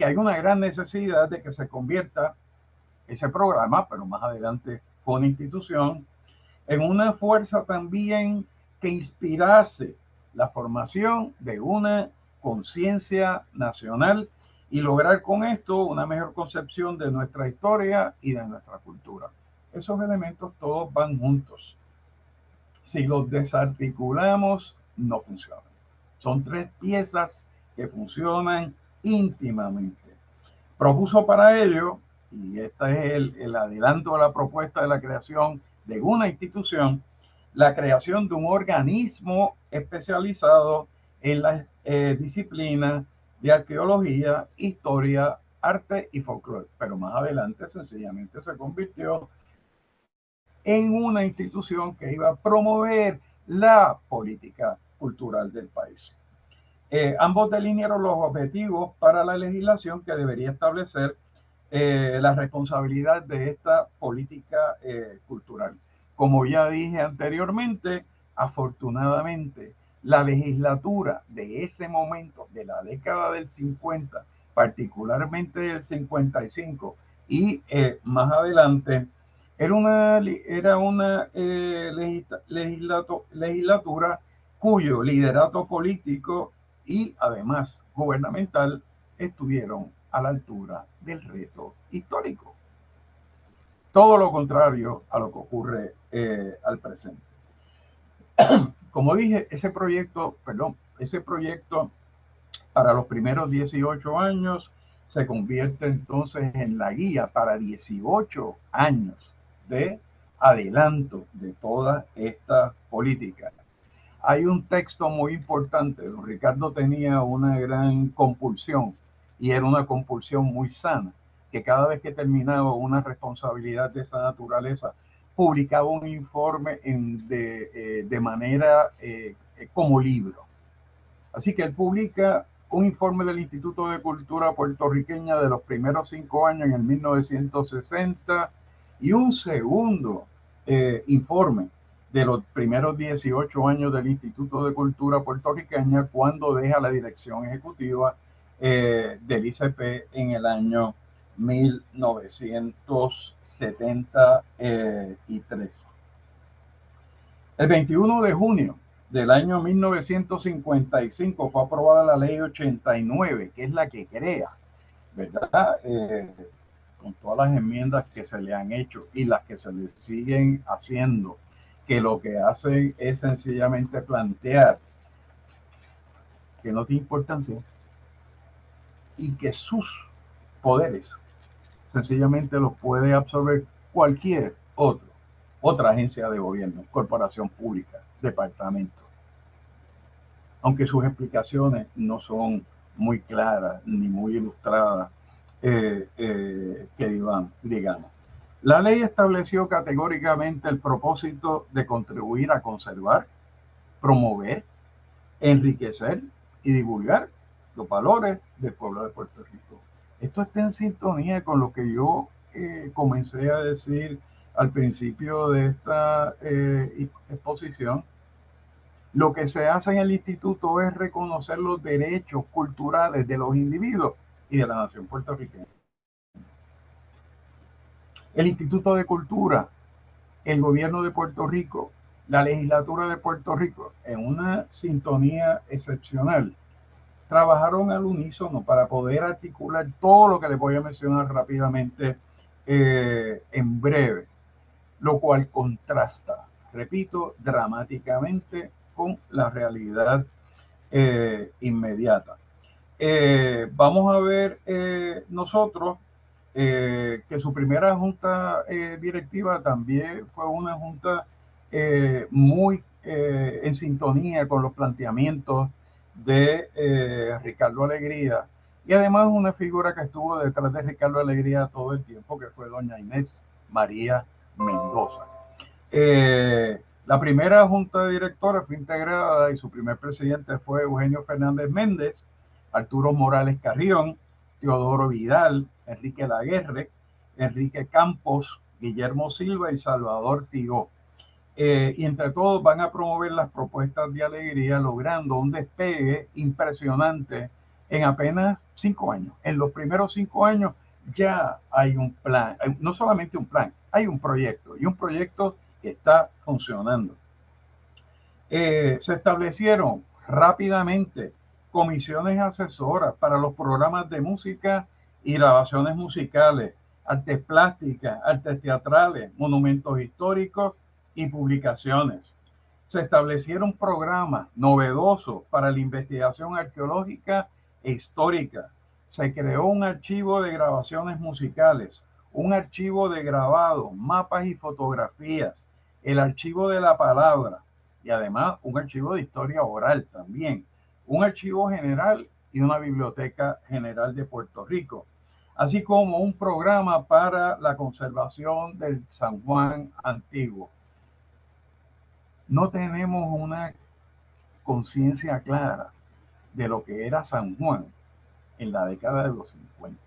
hay una gran necesidad de que se convierta ese programa, pero más adelante con una institución, en una fuerza también que inspirase la formación de una conciencia nacional y lograr con esto una mejor concepción de nuestra historia y de nuestra cultura. Esos elementos todos van juntos. Si los desarticulamos, no funcionan. Son tres piezas que funcionan íntimamente. Propuso para ello, y este es el adelanto de la propuesta de la creación de una institución, la creación de un organismo especializado en la disciplina de arqueología, historia, arte y folclore. Pero más adelante sencillamente se convirtió en una institución que iba a promover la política cultural del país. Ambos delinearon los objetivos para la legislación que debería establecer la responsabilidad de esta política cultural. Como ya dije anteriormente, afortunadamente, la legislatura de ese momento, de la década del 50, particularmente del 55 y más adelante, era una legislatura cuyo liderato político y además gubernamental estuvieron a la altura del reto histórico. Todo lo contrario a lo que ocurre al presente. Como dije, ese proyecto para los primeros 18 años se convierte entonces en la guía para 18 años de adelanto de toda esta política. Hay un texto muy importante. Don Ricardo tenía una gran compulsión y era una compulsión muy sana, que cada vez que terminaba una responsabilidad de esa naturaleza, publicaba un informe de manera como libro. Así que él publica un informe del Instituto de Cultura puertorriqueña de los primeros 5 años en el 1960 y un segundo informe de los primeros 18 años del Instituto de Cultura puertorriqueña cuando deja la dirección ejecutiva del ICP en el año 1973. El 21 de junio del año 1955 fue aprobada la ley 89, que es la que crea, ¿verdad? Con todas las enmiendas que se le han hecho y las que se le siguen haciendo, que lo que hacen es sencillamente plantear que no tiene importancia y que sus poderes sencillamente los puede absorber cualquier otra agencia de gobierno, corporación pública, departamento. Aunque sus explicaciones no son muy claras ni muy ilustradas, que digamos. La ley estableció categóricamente el propósito de contribuir a conservar, promover, enriquecer y divulgar los valores del pueblo de Puerto Rico. Esto está en sintonía con lo que yo comencé a decir al principio de esta exposición. Lo que se hace en el instituto es reconocer los derechos culturales de los individuos y de la nación puertorriqueña. El Instituto de Cultura, el gobierno de Puerto Rico, la legislatura de Puerto Rico, en una sintonía excepcional, trabajaron al unísono para poder articular todo lo que les voy a mencionar rápidamente en breve, lo cual contrasta, repito, dramáticamente con la realidad inmediata. Vamos a ver nosotros que su primera junta directiva también fue una junta muy en sintonía con los planteamientos de Ricardo Alegría, y además una figura que estuvo detrás de Ricardo Alegría todo el tiempo, que fue doña Inés María Mendoza. La primera junta de directores fue integrada y su primer presidente fue Eugenio Fernández Méndez, Arturo Morales Carrión, Teodoro Vidal, Enrique Laguerre, Enrique Campos, Guillermo Silva y Salvador Tigó. Y entre todos van a promover las propuestas de Alegría, logrando un despegue impresionante en apenas 5 años. En los primeros 5 años ya hay un plan, no solamente un plan, hay un proyecto, y un proyecto que está funcionando. Se establecieron rápidamente comisiones asesoras para los programas de música y grabaciones musicales, artes plásticas, artes teatrales, monumentos históricos y publicaciones. Se establecieron programas novedosos para la investigación arqueológica e histórica. Se creó un archivo de grabaciones musicales, un archivo de grabados, mapas y fotografías, el archivo de la palabra y además un archivo de historia oral también, un archivo general y una biblioteca general de Puerto Rico, así como un programa para la conservación del San Juan antiguo. No tenemos una conciencia clara de lo que era San Juan en la década de los 50.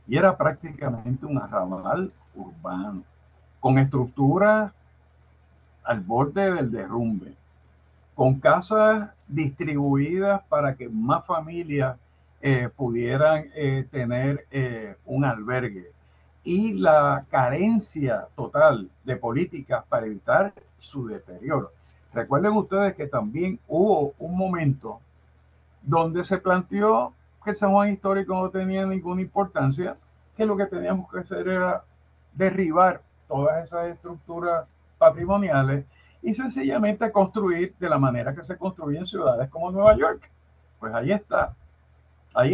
Y era prácticamente un arrabal urbano, con estructuras al borde del derrumbe, con casas distribuidas para que más familias pudieran tener un albergue, y la carencia total de políticas para evitar su deterioro. Recuerden ustedes que también hubo un momento donde se planteó que el San Juan histórico no tenía ninguna importancia, que lo que teníamos que hacer era derribar todas esas estructuras patrimoniales y sencillamente construir de la manera que se construye en ciudades como Nueva York. Pues ahí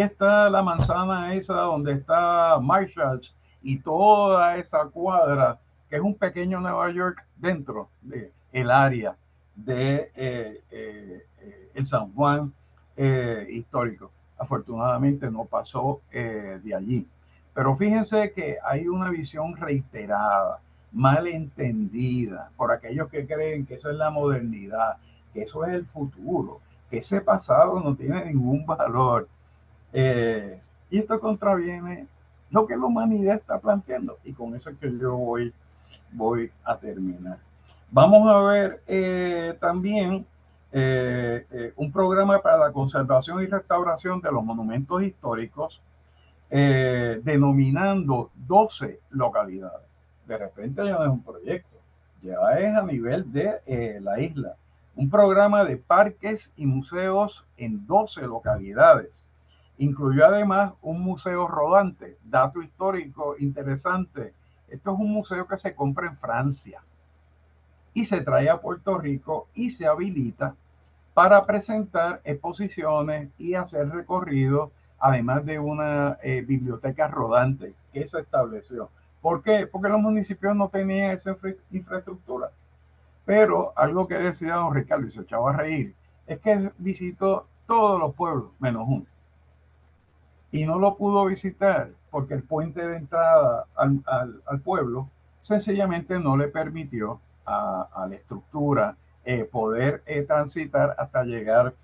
está la manzana esa donde está Marshalls y toda esa cuadra, que es un pequeño Nueva York dentro del área de el San Juan histórico. afortunadamente no pasó de allí. Pero fíjense que hay una visión reiterada, mal entendida por aquellos que creen que esa es la modernidad, que eso es el futuro, que ese pasado no tiene ningún valor. Y esto contraviene lo que la humanidad está planteando. Y con eso es que yo voy a terminar. Vamos a ver también un programa para la conservación y restauración de los monumentos históricos, denominando 12 localidades. De repente ya no es un proyecto, ya es a nivel de la isla. Un programa de parques y museos en 12 localidades. Incluyó además un museo rodante. Dato histórico interesante. Esto es un museo que se compra en Francia y se trae a Puerto Rico y se habilita para presentar exposiciones y hacer recorridos, además de una biblioteca rodante que se estableció. ¿Por qué? Porque los municipios no tenían esa infraestructura. Pero algo que decía don Ricardo y se echaba a reír, es que visitó todos los pueblos menos uno. Y no lo pudo visitar porque el puente de entrada al pueblo sencillamente no le permitió a la estructura poder transitar hasta llegar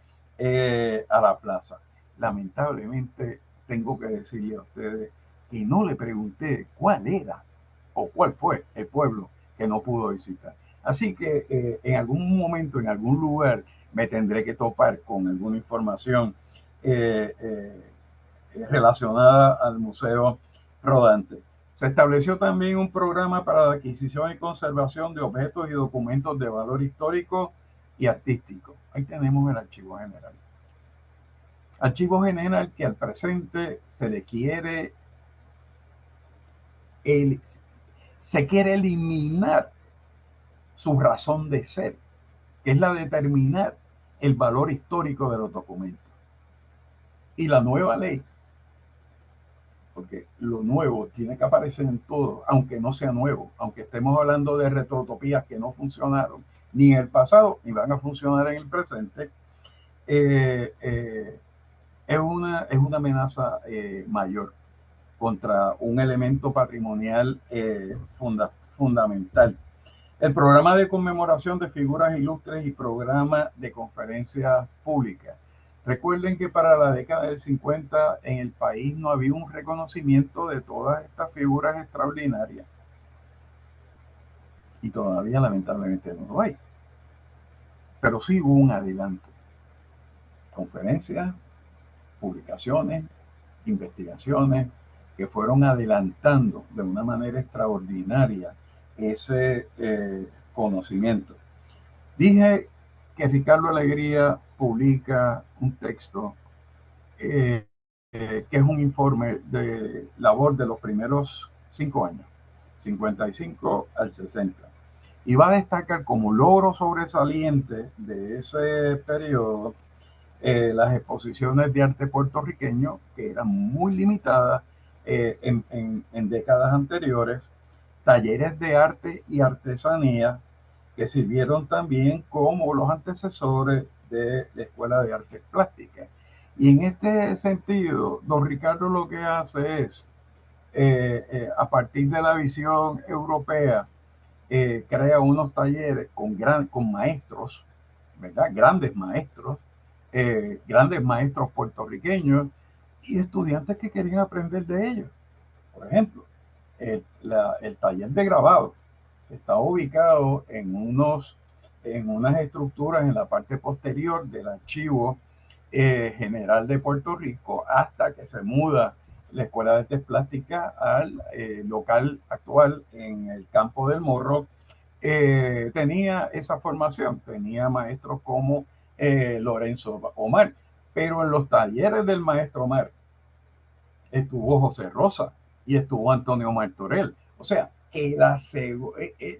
a la plaza. Lamentablemente tengo que decirle a ustedes que no le pregunté cuál era o cuál fue el pueblo que no pudo visitar. Así que en algún momento, en algún lugar, me tendré que topar con alguna información relacionada al museo rodante. Se estableció también un programa para la adquisición y conservación de objetos y documentos de valor histórico y artístico. Ahí tenemos el Archivo General. Archivo General que al presente se quiere eliminar su razón de ser, que es la de determinar el valor histórico de los documentos. Y la nueva ley, porque lo nuevo tiene que aparecer en todo, aunque no sea nuevo, aunque estemos hablando de retrotopías que no funcionaron ni en el pasado ni van a funcionar en el presente, es una amenaza mayor contra un elemento patrimonial fundamental. El programa de conmemoración de figuras ilustres y programa de conferencias públicas. Recuerden que para la década del 50 en el país no había un reconocimiento de todas estas figuras extraordinarias. Y todavía lamentablemente no lo hay. Pero sí hubo un adelanto. Conferencias, publicaciones, investigaciones que fueron adelantando de una manera extraordinaria ese conocimiento. Dije que Ricardo Alegría publica un texto que es un informe de labor de los primeros 5 años, 55 al 60. Y va a destacar como logro sobresaliente de ese periodo las exposiciones de arte puertorriqueño, que eran muy limitadas en décadas anteriores, talleres de arte y artesanía, que sirvieron también como los antecesores de la Escuela de Artes Plásticas. Y en este sentido, don Ricardo lo que hace es, a partir de la visión europea, crea unos talleres con maestros, ¿verdad? Grandes maestros puertorriqueños y estudiantes que querían aprender de ellos. Por ejemplo, el taller de grabado está ubicado en unas estructuras en la parte posterior del Archivo General de Puerto Rico, hasta que se muda la Escuela de Artes Plásticas al local actual en el Campo del Morro. Tenía esa formación, tenía maestros como Lorenzo Omar, pero en los talleres del maestro Omar estuvo José Rosa y estuvo Antonio Martorell. O sea, que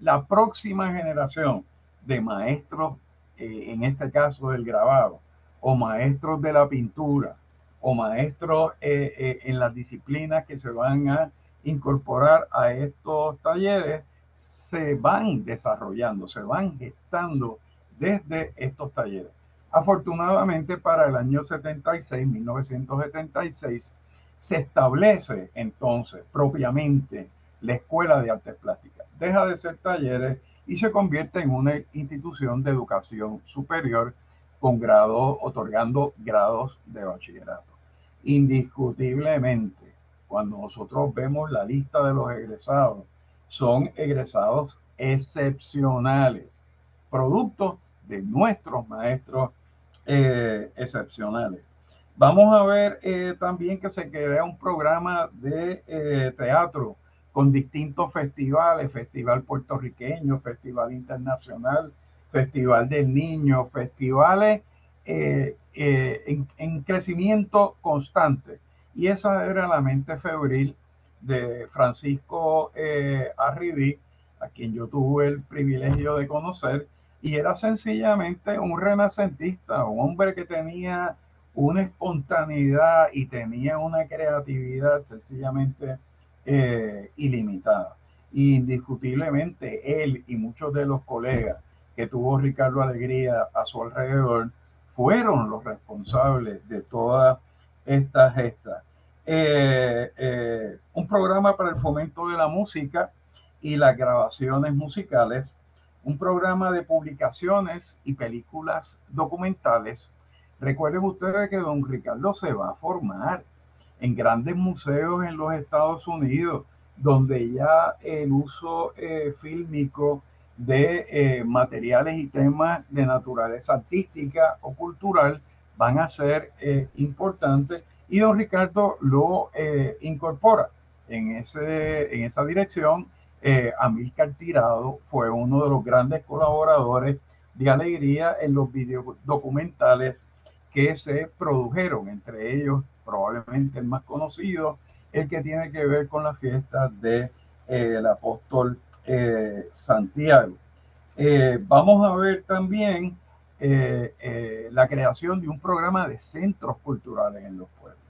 la próxima generación de maestros, en este caso del grabado, o maestros de la pintura, o maestros en las disciplinas que se van a incorporar a estos talleres, se van desarrollando, se van gestando desde estos talleres. Afortunadamente, para el año 1976, se establece entonces propiamente la Escuela de Artes Plásticas. Deja de ser talleres y se convierte en una institución de educación superior con grados, otorgando grados de bachillerato. Indiscutiblemente, cuando nosotros vemos la lista de los egresados, son egresados excepcionales, producto de nuestros maestros excepcionales. Vamos a ver también que se crea un programa de teatro con distintos festivales, Festival Puertorriqueño, Festival Internacional, Festival del Niño, festivales en crecimiento constante. Y esa era la mente febril de Francisco Arribí, a quien yo tuve el privilegio de conocer, y era sencillamente un renacentista, un hombre que tenía una espontaneidad y tenía una creatividad sencillamente ilimitada. Indiscutiblemente él y muchos de los colegas que tuvo Ricardo Alegría a su alrededor fueron los responsables de todas estas gestas. Un programa para el fomento de la música y las grabaciones musicales, un programa de publicaciones y películas documentales. Recuerden ustedes que don Ricardo se va a formar en grandes museos en los Estados Unidos, donde ya el uso fílmico de materiales y temas de naturaleza artística o cultural van a ser importantes, y don Ricardo lo incorpora en esa dirección. Amílcar Tirado fue uno de los grandes colaboradores de Alegría en los videodocumentales que se produjeron, entre ellos probablemente el más conocido, el que tiene que ver con las fiestas de el apóstol Santiago. Vamos a ver también la creación de un programa de centros culturales en los pueblos.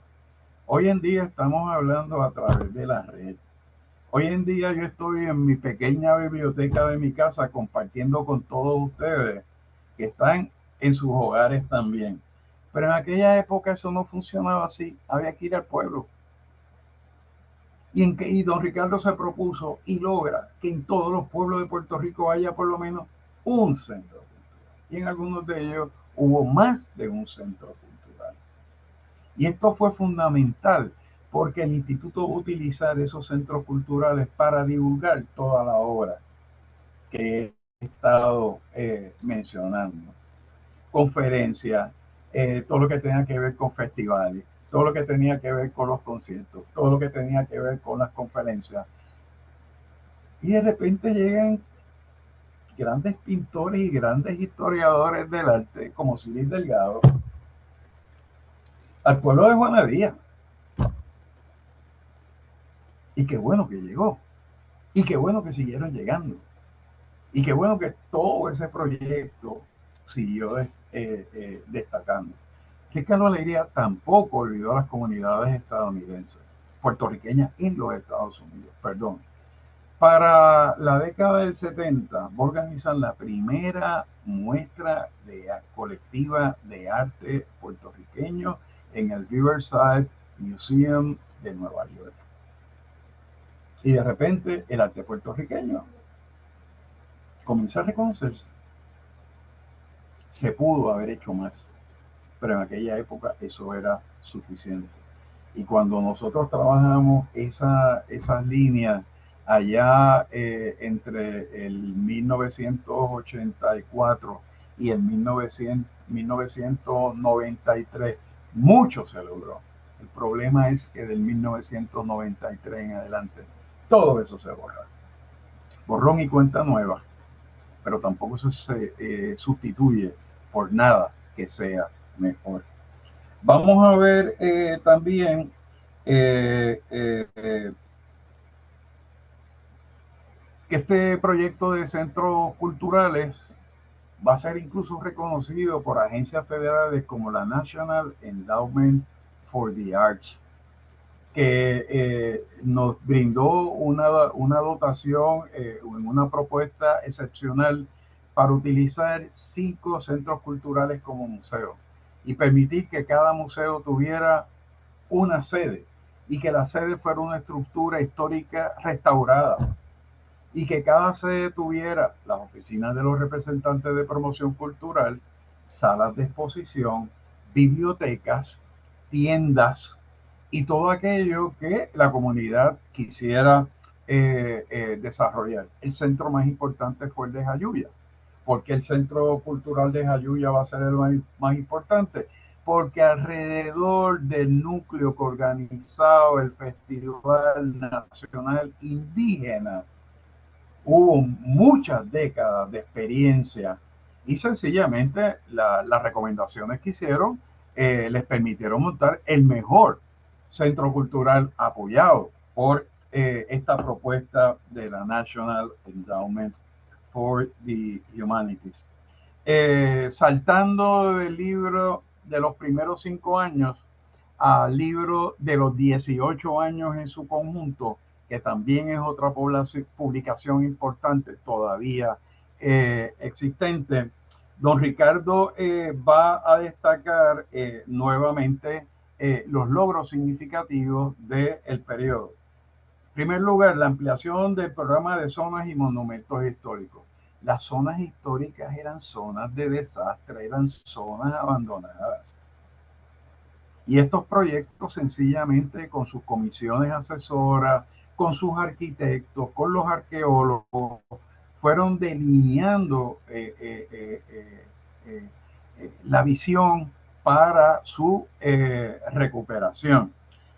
Hoy en día estamos hablando a través de la red. Hoy en día yo estoy en mi pequeña biblioteca de mi casa compartiendo con todos ustedes que están en sus hogares también. Pero en aquella época eso no funcionaba así, había que ir al pueblo. Y don Ricardo se propuso y logra que en todos los pueblos de Puerto Rico haya por lo menos un centro cultural. Y en algunos de ellos hubo más de un centro cultural. Y esto fue fundamental porque el instituto va a utilizar esos centros culturales para divulgar toda la obra que he estado mencionando. Conferencias, todo lo que tenía que ver con festivales, todo lo que tenía que ver con los conciertos, todo lo que tenía que ver con las conferencias. Y de repente llegan grandes pintores y grandes historiadores del arte, como Silis Delgado, al pueblo de Juana Díaz. Y qué bueno que llegó. Y qué bueno que siguieron llegando. Y qué bueno que todo ese proyecto siguió destacando. Ricardo Alegría tampoco olvidó a las comunidades estadounidenses, puertorriqueñas en los Estados Unidos, perdón. Para la década del 70, organizan la primera muestra colectiva de arte puertorriqueño en el Riverside Museum de Nueva York. Y de repente el arte puertorriqueño comienza a reconocerse. Se pudo haber hecho más, pero en aquella época eso era suficiente. Y cuando nosotros trabajamos esas líneas allá entre el 1984 y el 1993, mucho se logró. El problema es que del 1993 en adelante, todo eso se borra. Borrón y cuenta nueva, pero tampoco se sustituye por nada que sea mejor. Vamos a ver también que este proyecto de centros culturales va a ser incluso reconocido por agencias federales como la National Endowment for the Arts, que nos brindó una dotación, una propuesta excepcional para utilizar 5 centros culturales como museo y permitir que cada museo tuviera una sede y que la sede fuera una estructura histórica restaurada y que cada sede tuviera las oficinas de los representantes de promoción cultural, salas de exposición, bibliotecas, tiendas y todo aquello que la comunidad quisiera desarrollar. El centro más importante fue el de Jayuya. ¿Por qué el Centro Cultural de Jayuya va a ser el más importante? Porque alrededor del núcleo que organizaba el Festival Nacional Indígena hubo muchas décadas de experiencia y sencillamente las recomendaciones que hicieron les permitieron montar el mejor centro cultural apoyado por esta propuesta de la National Endowment for the Humanities. Saltando del libro de los primeros 5 años al libro de los 18 años en su conjunto, que también es otra publicación importante todavía existente, don Ricardo va a destacar nuevamente los logros significativos del periodo. En primer lugar, la ampliación del programa de zonas y monumentos históricos. Las zonas históricas eran zonas de desastre, eran zonas abandonadas. Y estos proyectos sencillamente con sus comisiones asesoras, con sus arquitectos, con los arqueólogos, fueron delineando la visión para su recuperación.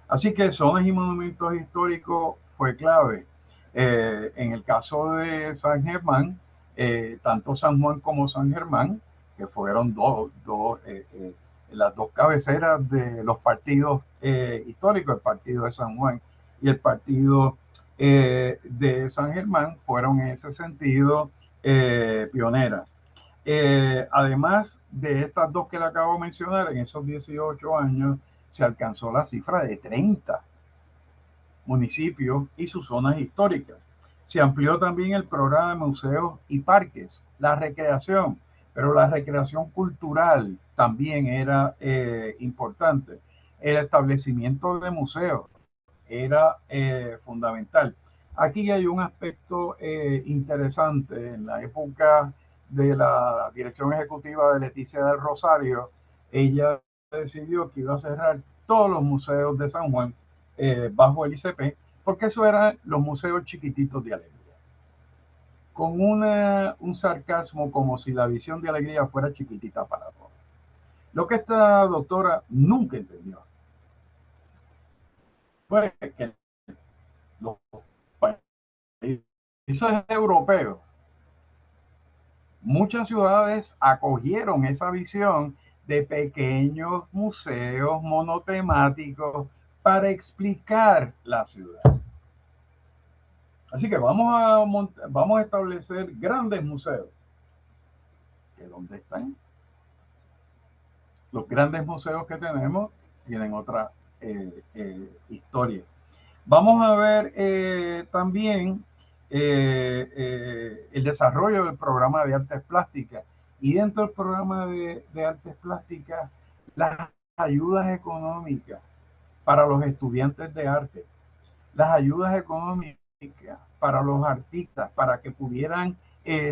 Así que zonas y monumentos históricos fue clave. En el caso de San Germán, tanto San Juan como San Germán, que fueron las dos cabeceras de los partidos históricos, el partido de San Juan y el partido de San Germán, fueron en ese sentido pioneras. Además de estas dos que le acabo de mencionar, en esos 18 años se alcanzó la cifra de 30 municipios y sus zonas históricas. Se amplió también el programa de museos y parques, la recreación, pero la recreación cultural también era importante. El establecimiento de museos era fundamental. Aquí hay un aspecto interesante. En la época de la dirección ejecutiva de Leticia del Rosario, ella decidió que iba a cerrar todos los museos de San Juan bajo el ICP, porque eso eran los museos chiquititos de alegría. Con un sarcasmo como si la visión de alegría fuera chiquitita para todos. Lo que esta doctora nunca entendió fue que los países europeos, muchas ciudades acogieron esa visión de pequeños museos monotemáticos para explicar la ciudad. Así que vamos a establecer grandes museos. ¿Que dónde están? Los grandes museos que tenemos tienen otra historia. Vamos a ver también el desarrollo del programa de artes plásticas. Y dentro del programa de artes plásticas, las ayudas económicas para los estudiantes de arte, las ayudas económicas para los artistas, para que pudieran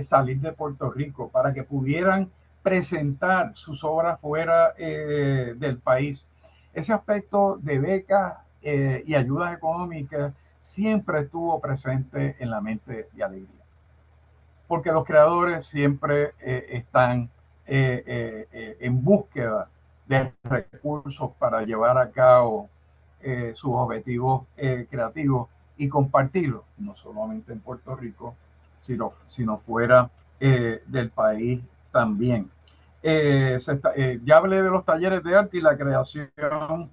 salir de Puerto Rico, para que pudieran presentar sus obras fuera del país. Ese aspecto de becas y ayudas económicas siempre estuvo presente en la mente de Alegría, porque los creadores siempre están en búsqueda de recursos para llevar a cabo sus objetivos creativos y compartirlos, no solamente en Puerto Rico, sino fuera del país también. Ya hablé de los talleres de arte y la creación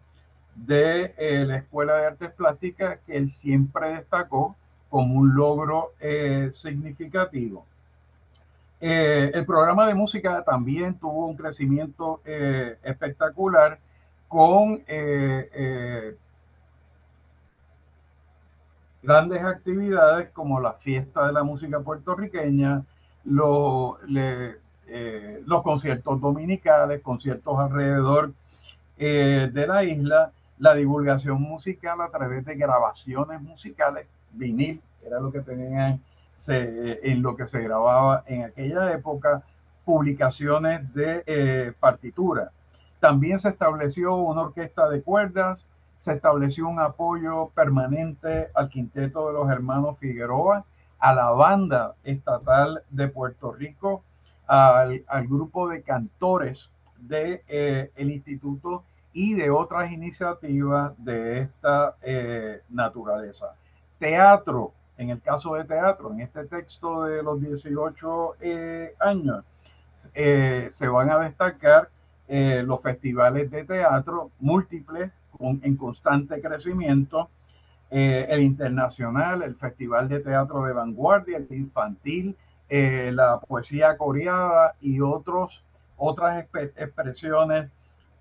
de la Escuela de Artes Plásticas, que él siempre destacó como un logro significativo. El programa de música también tuvo un crecimiento espectacular con grandes actividades como la Fiesta de la Música Puertorriqueña, los conciertos dominicales, conciertos alrededor de la isla, la divulgación musical a través de grabaciones musicales, vinil, era lo que tenían en lo que se grababa en aquella época, publicaciones de partitura. También se estableció una orquesta de cuerdas, se estableció un apoyo permanente al quinteto de los hermanos Figueroa, a la banda estatal de Puerto Rico, al grupo de cantores del instituto y de otras iniciativas de esta naturaleza. Teatro, en el caso de teatro, en este texto de los 18 años, se van a destacar los festivales de teatro múltiples en constante crecimiento, el internacional, el Festival de Teatro de Vanguardia, el infantil, la poesía coreana y otras expresiones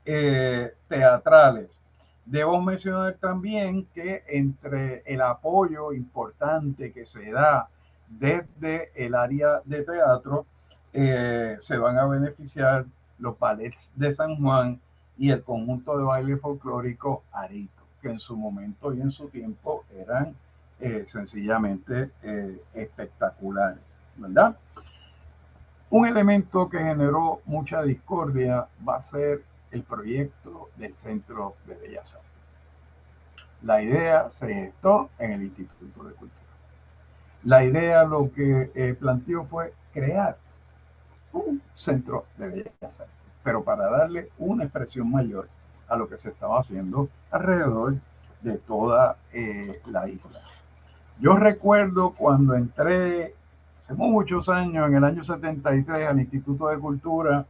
teatrales. Debo mencionar también que entre el apoyo importante que se da desde el área de teatro, se van a beneficiar los ballets de San Juan y el conjunto de baile folclórico Arito, que en su momento y en su tiempo eran sencillamente espectaculares, ¿verdad? Un elemento que generó mucha discordia va a ser el proyecto del Centro de Bellas Artes. La idea se gestó en el Instituto de Cultura. La idea lo que planteó fue crear un Centro de Bellas Artes, pero para darle una expresión mayor a lo que se estaba haciendo alrededor de toda la isla. Yo recuerdo cuando entré hace muchos años, en el año 73, al Instituto de Cultura,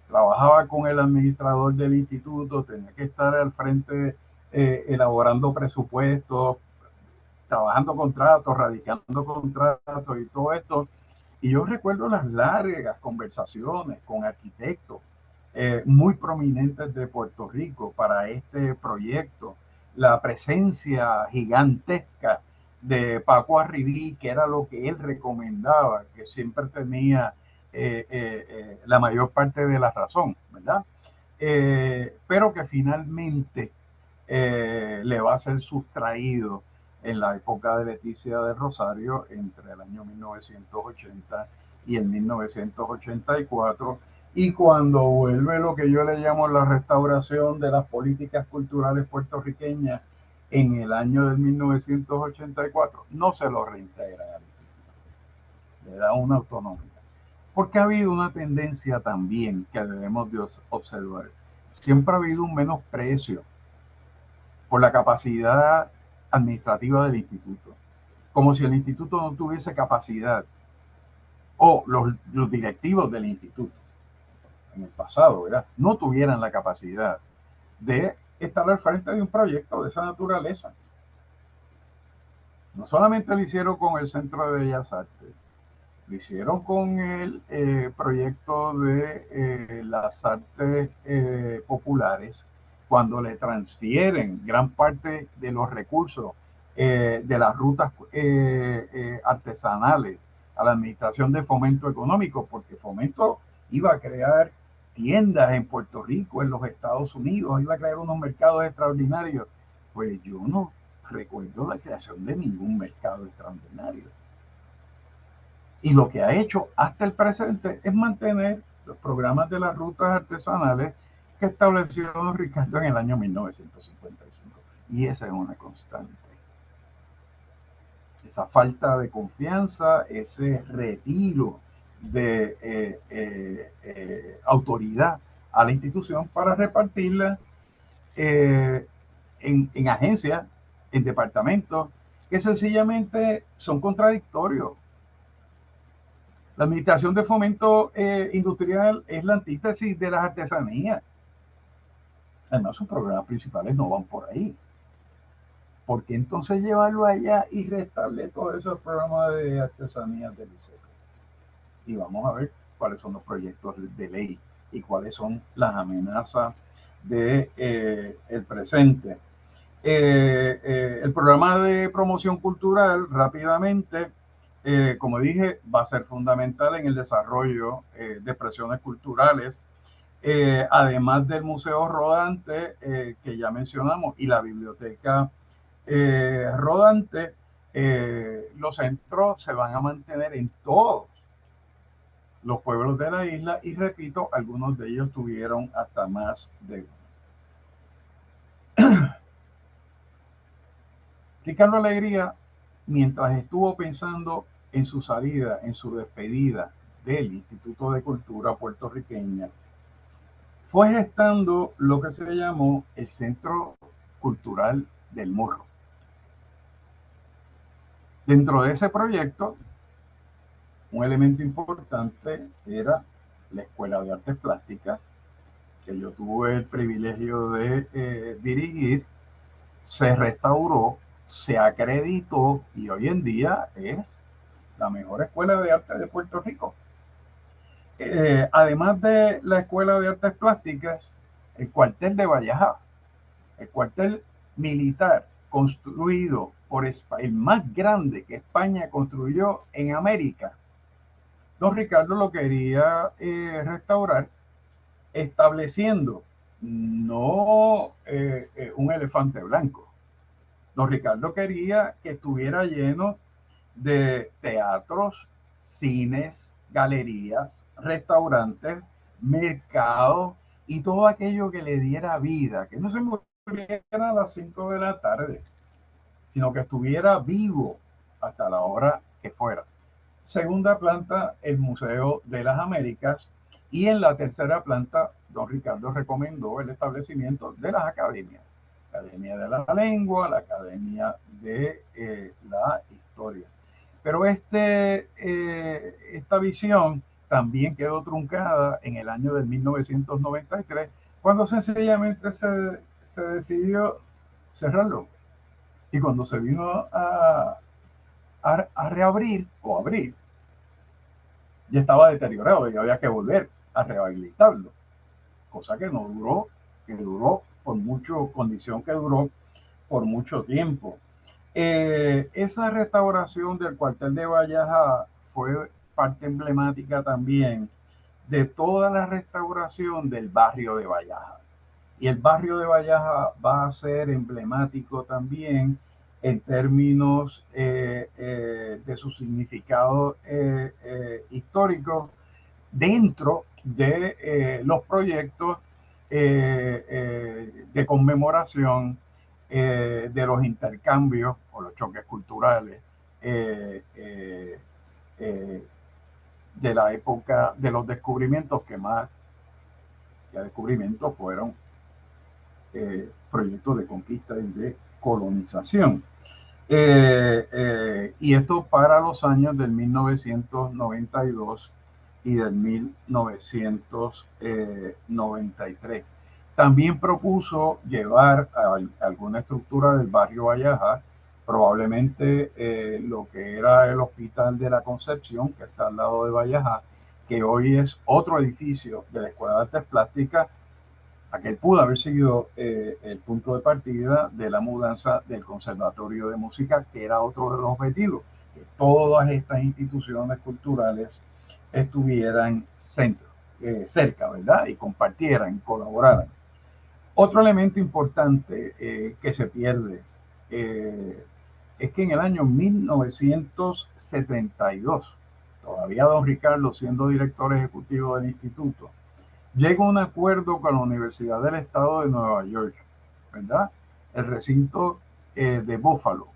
trabajaba con el administrador del instituto, tenía que estar al frente elaborando presupuestos, trabajando contratos, radicando contratos y todo esto. Y yo recuerdo las largas conversaciones con arquitectos muy prominentes de Puerto Rico para este proyecto, la presencia gigantesca de Paco Arribí, que era lo que él recomendaba, que siempre tenía la mayor parte de la razón, ¿verdad? Pero que finalmente le va a ser sustraído en la época de Leticia de Rosario entre el año 1980 y el 1984, y cuando vuelve lo que yo le llamo la restauración de las políticas culturales puertorriqueñas en el año de 1984, no se lo reintegra, le da una autonomía, porque ha habido una tendencia también que debemos de observar. Siempre ha habido un menosprecio por la capacidad administrativa del instituto, como si el instituto no tuviese capacidad, o los directivos del instituto en el pasado, ¿verdad?, no tuvieran la capacidad de estar al frente de un proyecto de esa naturaleza. No solamente lo hicieron con el Centro de Bellas Artes, lo hicieron con el proyecto de las artes populares, cuando le transfieren gran parte de los recursos de las rutas artesanales a la Administración de Fomento Económico, porque Fomento iba a crear tiendas en Puerto Rico, en los Estados Unidos, iba a crear unos mercados extraordinarios. Pues yo no recuerdo la creación de ningún mercado extraordinario. Y lo que ha hecho hasta el presente es mantener los programas de las rutas artesanales que estableció don Ricardo en el año 1955. Y esa es una constante. Esa falta de confianza, ese retiro de autoridad a la institución para repartirla en agencias, en departamentos, que sencillamente son contradictorios. La Administración de Fomento Industrial es la antítesis de las artesanías. Además, sus programas principales no van por ahí. ¿Por qué entonces llevarlo allá y restarle todos esos programas de artesanías del ICEP? Y vamos a ver cuáles son los proyectos de ley y cuáles son las amenazas del presente. El programa de promoción cultural, rápidamente, como dije, va a ser fundamental en el desarrollo de expresiones culturales, además del Museo Rodante que ya mencionamos y la Biblioteca Rodante. Los centros se van a mantener en todos los pueblos de la isla y repito, algunos de ellos tuvieron hasta más de uno. Ricardo Alegría, mientras estuvo pensando en su salida, en su despedida del Instituto de Cultura puertorriqueña, fue gestando lo que se llamó el Centro Cultural del Morro. Dentro de ese proyecto, un elemento importante era la Escuela de Artes Plásticas, que yo tuve el privilegio de dirigir. Se restauró, se acreditó y hoy en día es la mejor escuela de arte de Puerto Rico. Además de la Escuela de Artes Plásticas, el cuartel de Vallajá, el cuartel militar construido por el más grande que España construyó en América, don Ricardo lo quería restaurar, estableciendo no un elefante blanco. Don Ricardo quería que estuviera lleno de teatros, cines, galerías, restaurantes, mercados y todo aquello que le diera vida, que no se muriera a las 5 de la tarde, sino que estuviera vivo hasta la hora que fuera. Segunda planta, el Museo de las Américas, y en la tercera planta, don Ricardo recomendó el establecimiento de las academias. La Academia de la Lengua, la Academia de la Historia. Pero esta visión también quedó truncada en el año de 1993, cuando sencillamente se decidió cerrarlo. Y cuando se vino a reabrir o abrir, ya estaba deteriorado y había que volver a rehabilitarlo, cosa que no duró, que duró por mucho, condición que duró por mucho tiempo. Esa restauración del cuartel de Vallajá fue parte emblemática también de toda la restauración del barrio de Vallajá. Y el barrio de Vallajá va a ser emblemático también en términos de su significado histórico dentro de los proyectos de conmemoración de los intercambios o los choques culturales de la época de los descubrimientos, que más que descubrimientos fueron proyectos de conquista y de colonización. Y esto para los años del 1992 y del 1993. También propuso llevar alguna estructura del barrio Vallajá, probablemente lo que era el Hospital de la Concepción, que está al lado de Vallajá, que hoy es otro edificio de la Escuela de Artes Plásticas, aquel pudo haber sido el punto de partida de la mudanza del Conservatorio de Música, que era otro de los objetivos, que todas estas instituciones culturales estuvieran cerca, ¿verdad? Y compartieran, colaboraran. Otro elemento importante que se pierde es que en el año 1972, todavía don Ricardo siendo director ejecutivo del instituto, llega a un acuerdo con la Universidad del Estado de Nueva York, ¿verdad? El recinto de Buffalo,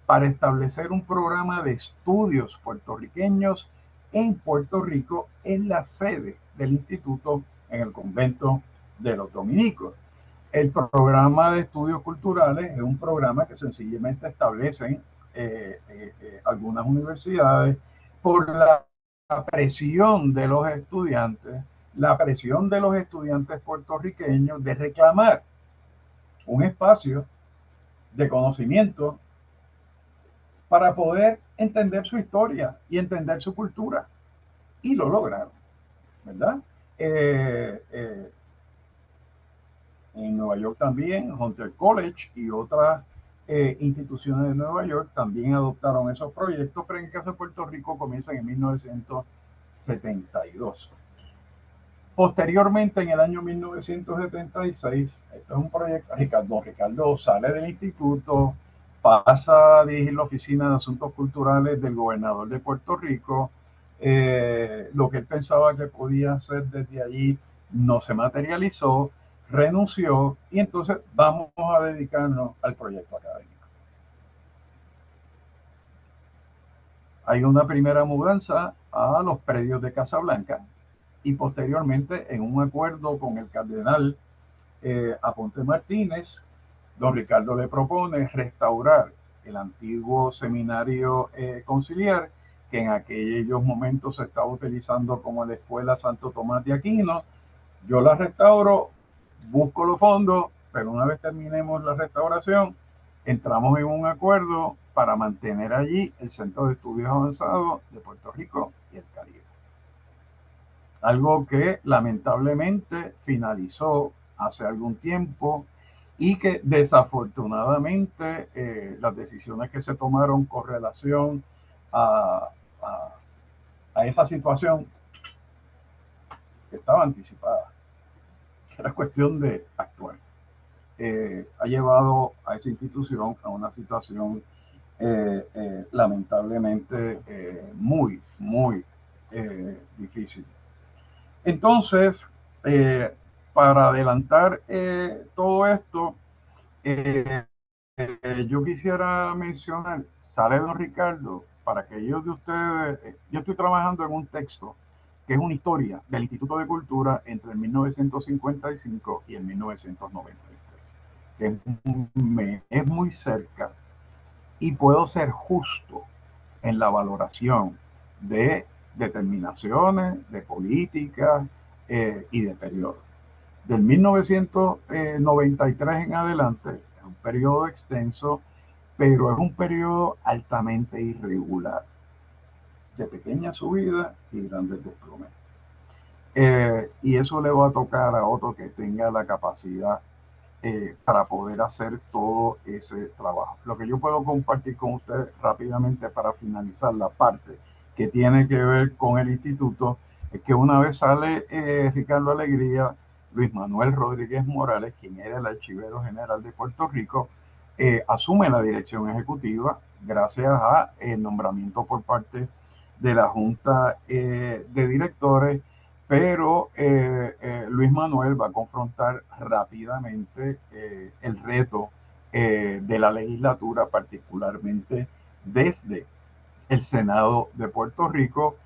para establecer un programa de estudios puertorriqueños en Puerto Rico en la sede del instituto en el convento de los dominicos. El programa de estudios culturales es un programa que sencillamente establecen algunas universidades por la presión de los estudiantes, la presión de los estudiantes puertorriqueños de reclamar un espacio de conocimiento para poder entender su historia y entender su cultura. Y lo lograron, ¿verdad? En Nueva York también, Hunter College y otras instituciones de Nueva York también adoptaron esos proyectos, pero en el caso de Puerto Rico comienzan en 1972. Posteriormente, en el año 1976, esto es un proyecto, Ricardo sale del instituto, pasa a dirigir la Oficina de Asuntos Culturales del gobernador de Puerto Rico. Lo que él pensaba que podía hacer desde allí no se materializó, renunció y entonces vamos a dedicarnos al proyecto académico. Hay una primera mudanza a los predios de Casablanca y posteriormente, en un acuerdo con el cardenal Aponte Martínez, don Ricardo le propone restaurar el antiguo seminario conciliar, que en aquellos momentos se estaba utilizando como la Escuela Santo Tomás de Aquino. Yo la restauro, busco los fondos, pero una vez terminemos la restauración, entramos en un acuerdo para mantener allí el Centro de Estudios Avanzados de Puerto Rico y el Caribe. Algo que lamentablemente finalizó hace algún tiempo y que desafortunadamente las decisiones que se tomaron con relación a, a esa situación que estaba anticipada, que era cuestión de actuar, ha llevado a esa institución a una situación lamentablemente muy, muy difícil. Entonces, para adelantar todo esto, yo quisiera mencionar, sale don Ricardo, para aquellos de ustedes, yo estoy trabajando en un texto que es una historia del Instituto de Cultura entre el 1955 y el 1993, que me es muy cerca y puedo ser justo en la valoración de determinaciones, de políticas y de periodos. Del 1993 en adelante, es un periodo extenso, pero es un periodo altamente irregular, de pequeña subida y grandes desplomes. Y eso le va a tocar a otro que tenga la capacidad para poder hacer todo ese trabajo. Lo que yo puedo compartir con ustedes rápidamente para finalizar la parte que tiene que ver con el instituto es que una vez sale Ricardo Alegría, Luis Manuel Rodríguez Morales, quien era el archivero general de Puerto Rico, asume la dirección ejecutiva gracias a el nombramiento por parte de la Junta de Directores, pero Luis Manuel va a confrontar rápidamente el reto de la legislatura, particularmente desde el Senado de Puerto Rico,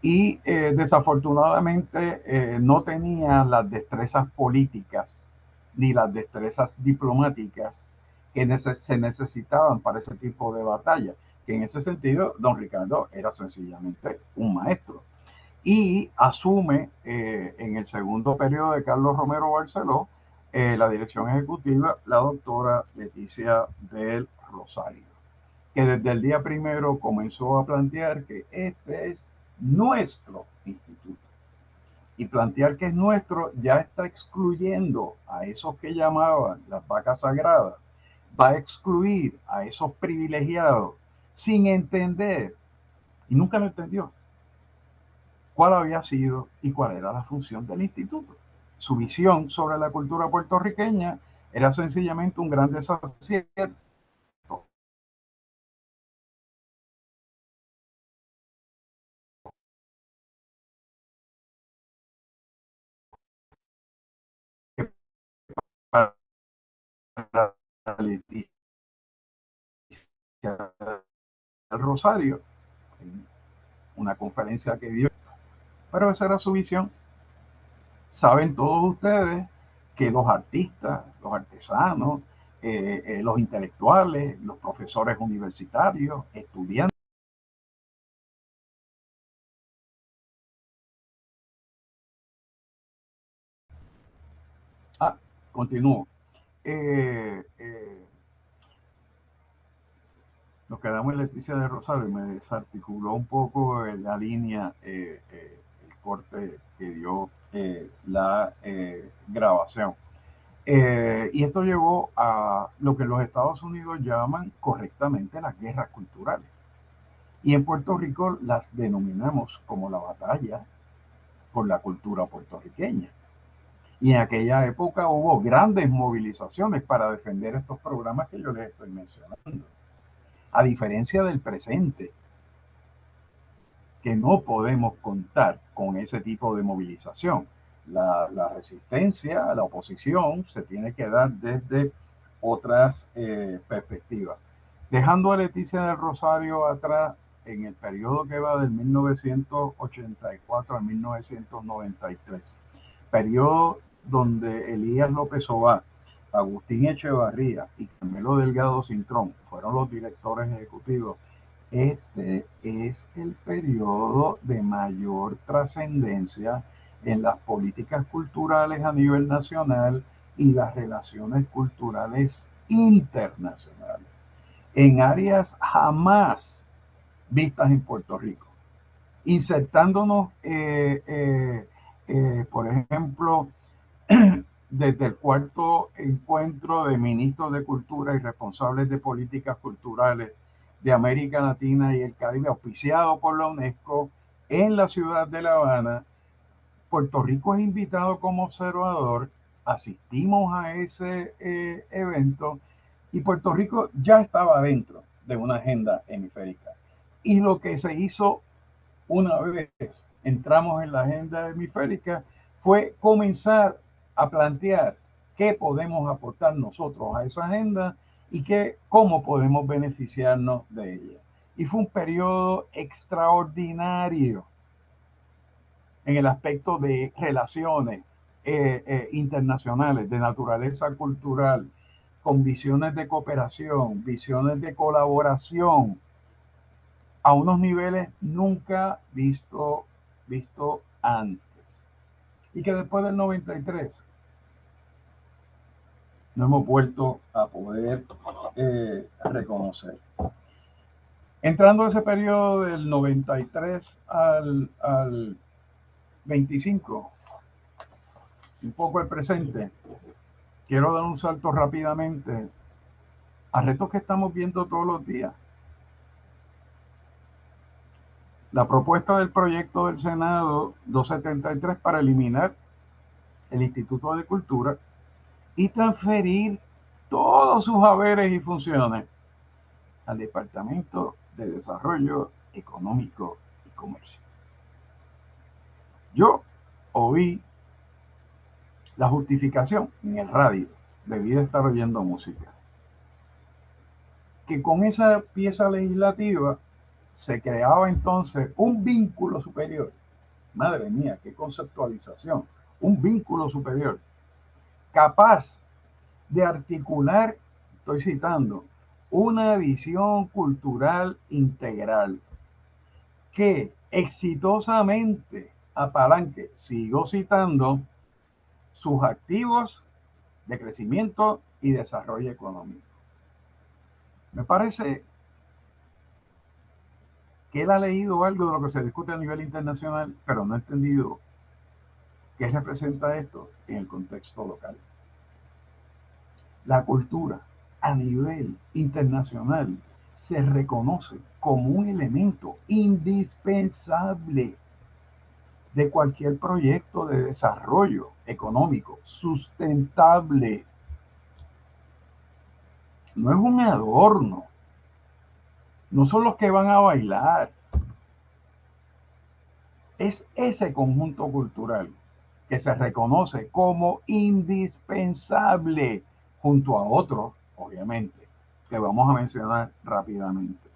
y desafortunadamente no tenía las destrezas políticas ni las destrezas diplomáticas que se necesitaban para ese tipo de batalla, que en ese sentido don Ricardo era sencillamente un maestro. Y asume en el segundo periodo de Carlos Romero Barceló la dirección ejecutiva la doctora Leticia del Rosario, que desde el día primero comenzó a plantear que este es nuestro instituto. Y plantear que es nuestro ya está excluyendo a esos que llamaban las vacas sagradas, va a excluir a esos privilegiados sin entender, y nunca lo entendió, cuál había sido y cuál era la función del instituto. Su visión sobre la cultura puertorriqueña era sencillamente un gran desacierto. Para Leticia del Rosario, una conferencia que dio, pero esa era su visión. Saben todos ustedes que los artistas, los artesanos, los intelectuales, los profesores universitarios, estudiantes, continúo. Nos quedamos en Leticia de Rosario y me desarticuló un poco la línea, el corte que dio la grabación. Y esto llevó a lo que los Estados Unidos llaman correctamente las guerras culturales. Y en Puerto Rico las denominamos como la batalla por la cultura puertorriqueña. Y en aquella época hubo grandes movilizaciones para defender estos programas que yo les estoy mencionando. A diferencia del presente, que no podemos contar con ese tipo de movilización. La resistencia, la oposición, se tiene que dar desde otras perspectivas. Dejando a Leticia del Rosario atrás, en el periodo que va del 1984 a 1993, periodo donde Elías López Obá, Agustín Echevarría y Carmelo Delgado Cintrón fueron los directores ejecutivos. Este es el periodo de mayor trascendencia en las políticas culturales a nivel nacional y las relaciones culturales internacionales, en áreas jamás vistas en Puerto Rico, insertándonos, por ejemplo, desde el cuarto encuentro de ministros de cultura y responsables de políticas culturales de América Latina y el Caribe, auspiciado por la UNESCO en la ciudad de La Habana. Puerto Rico es invitado como observador, asistimos a ese evento y Puerto Rico ya estaba dentro de una agenda hemisférica. Y lo que se hizo una vez entramos en la agenda hemisférica fue comenzar a plantear qué podemos aportar nosotros a esa agenda y cómo podemos beneficiarnos de ella. Y fue un periodo extraordinario en el aspecto de relaciones internacionales, de naturaleza cultural, con visiones de cooperación, visiones de colaboración, a unos niveles nunca visto antes. Y que después del 93 no hemos vuelto a poder reconocer. Entrando a ese periodo del 93 al 25, un poco el presente, quiero dar un salto rápidamente a retos que estamos viendo todos los días. La propuesta del proyecto del Senado 273 para eliminar el Instituto de Cultura y transferir todos sus haberes y funciones al Departamento de Desarrollo Económico y Comercio. Yo oí la justificación en el radio, debí de estar oyendo música, que con esa pieza legislativa se creaba entonces un vínculo superior. Madre mía, qué conceptualización. Un vínculo superior capaz de articular, estoy citando, una visión cultural integral que exitosamente apalanque, sigo citando, sus activos de crecimiento y desarrollo económico. Me parece que él ha leído algo de lo que se discute a nivel internacional, pero no ha entendido qué representa esto en el contexto local. La cultura a nivel internacional se reconoce como un elemento indispensable de cualquier proyecto de desarrollo económico sustentable. No es un adorno, no son los que van a bailar, es ese conjunto cultural que se reconoce como indispensable junto a otros, obviamente, que vamos a mencionar rápidamente.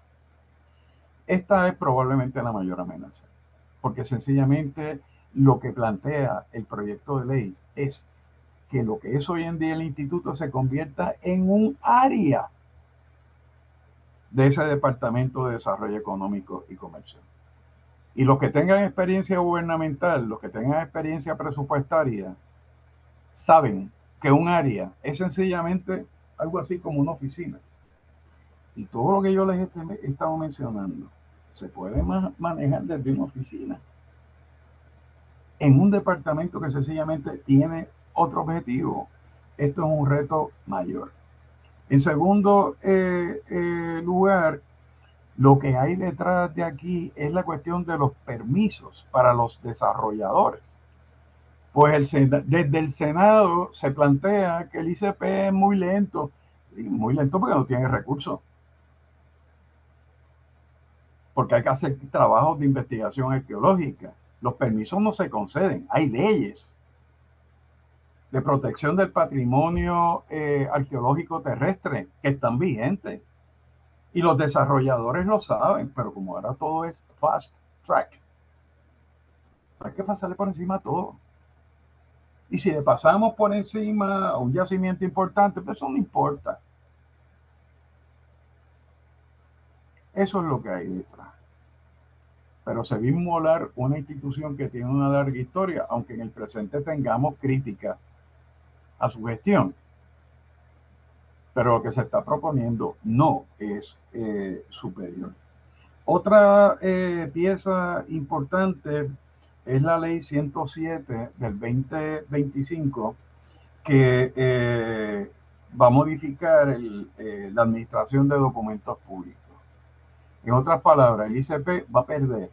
Esta es probablemente la mayor amenaza, porque sencillamente lo que plantea el proyecto de ley es que lo que es hoy en día el instituto se convierta en un área de ese Departamento de Desarrollo Económico y Comercio. Y los que tengan experiencia gubernamental, los que tengan experiencia presupuestaria, saben que un área es sencillamente algo así como una oficina. Y todo lo que yo les he estado mencionando se puede manejar desde una oficina, en un departamento que sencillamente tiene otro objetivo, esto es un reto mayor. En segundo lugar, lo que hay detrás de aquí es la cuestión de los permisos para los desarrolladores. Pues desde el Senado se plantea que el ICP es muy lento porque no tiene recursos. Porque hay que hacer trabajos de investigación arqueológica. Los permisos no se conceden, hay leyes de protección del patrimonio arqueológico terrestre que están vigentes. Y los desarrolladores lo saben, pero como ahora todo es fast track, hay que pasarle por encima a todo. Y si le pasamos por encima a un yacimiento importante, pues eso no importa. Eso es lo que hay detrás. Pero se vio inmolar una institución que tiene una larga historia, aunque en el presente tengamos críticas a su gestión. Pero lo que se está proponiendo no es superior. Otra pieza importante es la ley 107 del 2025, que va a modificar la administración de documentos públicos. En otras palabras, el ICP va a perder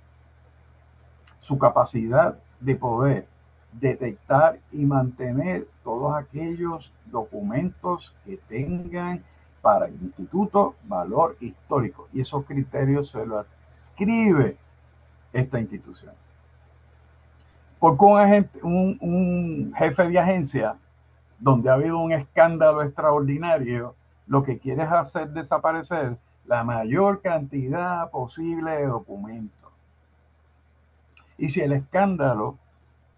su capacidad de poder detectar y mantener todos aquellos documentos que tengan para el instituto valor histórico. Y esos criterios se los adscribe esta institución. Porque un jefe de agencia, donde ha habido un escándalo extraordinario, lo que quiere es hacer desaparecer la mayor cantidad posible de documentos. Y si el escándalo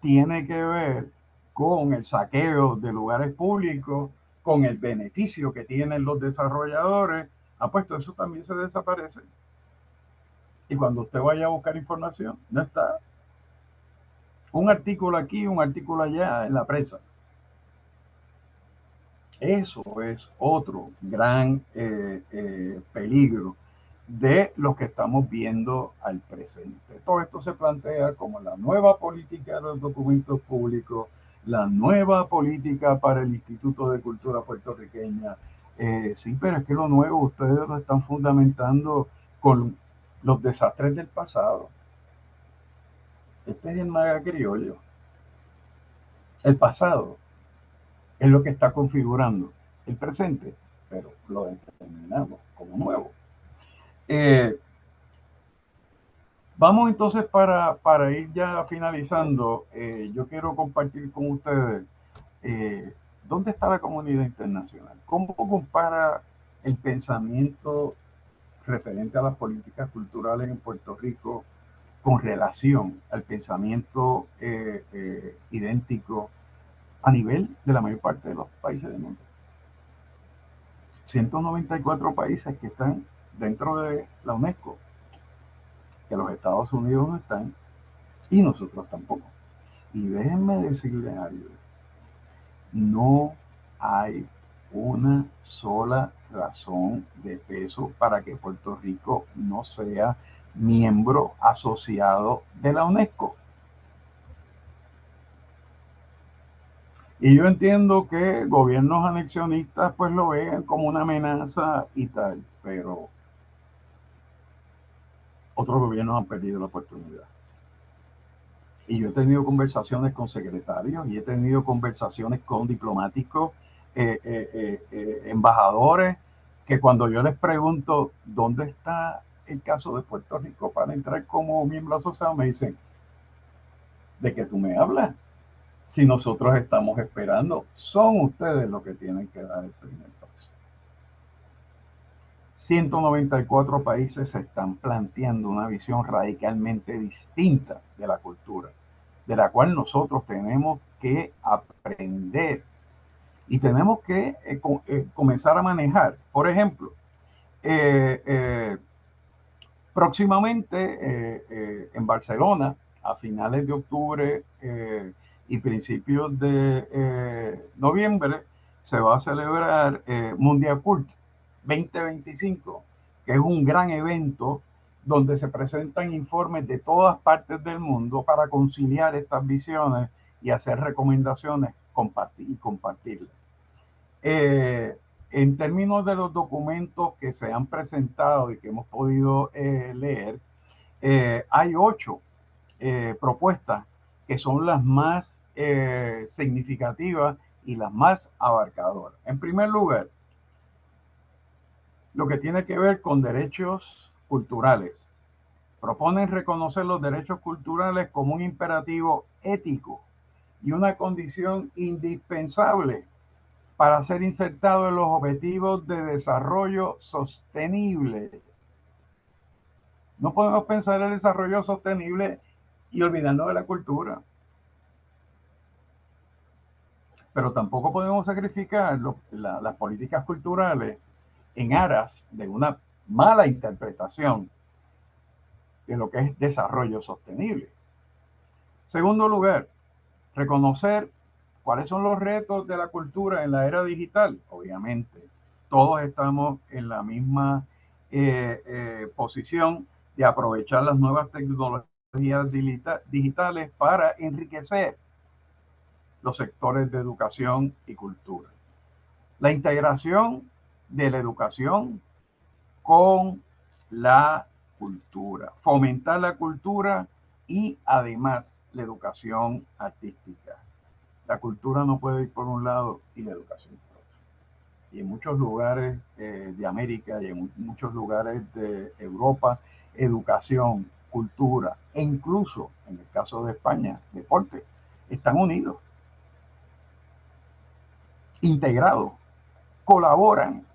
tiene que ver con el saqueo de lugares públicos, con el beneficio que tienen los desarrolladores, pues eso también se desaparece. Y cuando usted vaya a buscar información, no está. Un artículo aquí, un artículo allá en la prensa. Eso es otro gran peligro de lo que estamos viendo al presente. Todo esto se plantea como la nueva política de los documentos públicos, la nueva política para el Instituto de Cultura Puertorriqueña. Sí, pero es que lo nuevo ustedes lo están fundamentando con los desastres del pasado. Este es el maga criollo. El pasado es lo que está configurando el presente, pero lo determinamos como nuevo. Vamos entonces para ir ya finalizando. Yo quiero compartir con ustedes dónde está la comunidad internacional. ¿Cómo compara el pensamiento referente a las políticas culturales en Puerto Rico con relación al pensamiento idéntico a nivel de la mayor parte de los países del mundo? 194 países que están dentro de la UNESCO, que los Estados Unidos no están y nosotros tampoco. Y déjenme decirles algo, no hay una sola razón de peso para que Puerto Rico no sea miembro asociado de la UNESCO. Y yo entiendo que gobiernos anexionistas pues lo vean como una amenaza y tal, pero otros gobiernos han perdido la oportunidad. Y yo he tenido conversaciones con secretarios y he tenido conversaciones con diplomáticos, embajadores, que cuando yo les pregunto dónde está el caso de Puerto Rico para entrar como miembro asociado, me dicen, ¿de qué tú me hablas? Si nosotros estamos esperando, son ustedes los que tienen que dar el primer paso. 194 países se están planteando una visión radicalmente distinta de la cultura, de la cual nosotros tenemos que aprender y tenemos que comenzar a manejar. Por ejemplo, próximamente en Barcelona, a finales de octubre y principios de noviembre, se va a celebrar Mundial Cult 2025, que es un gran evento donde se presentan informes de todas partes del mundo para conciliar estas visiones y hacer recomendaciones y compartirlas. En términos de los documentos que se han presentado y que hemos podido leer, hay 8 propuestas que son las más significativas y las más abarcadoras. En primer lugar, lo que tiene que ver con derechos culturales. Proponen reconocer los derechos culturales como un imperativo ético y una condición indispensable para ser insertado en los objetivos de desarrollo sostenible. No podemos pensar en el desarrollo sostenible y olvidarnos de la cultura. Pero tampoco podemos sacrificar las políticas culturales en aras de una mala interpretación de lo que es desarrollo sostenible. Segundo lugar, reconocer cuáles son los retos de la cultura en la era digital. Obviamente, todos estamos en la misma posición de aprovechar las nuevas tecnologías digitales para enriquecer los sectores de educación y cultura. La integración de la educación con la cultura, fomentar la cultura y además la educación artística. La cultura no puede ir por un lado y la educación por otro. Y en muchos lugares de América y en muchos lugares de Europa, educación, cultura e incluso en el caso de España, deporte, están unidos, integrados, colaboran.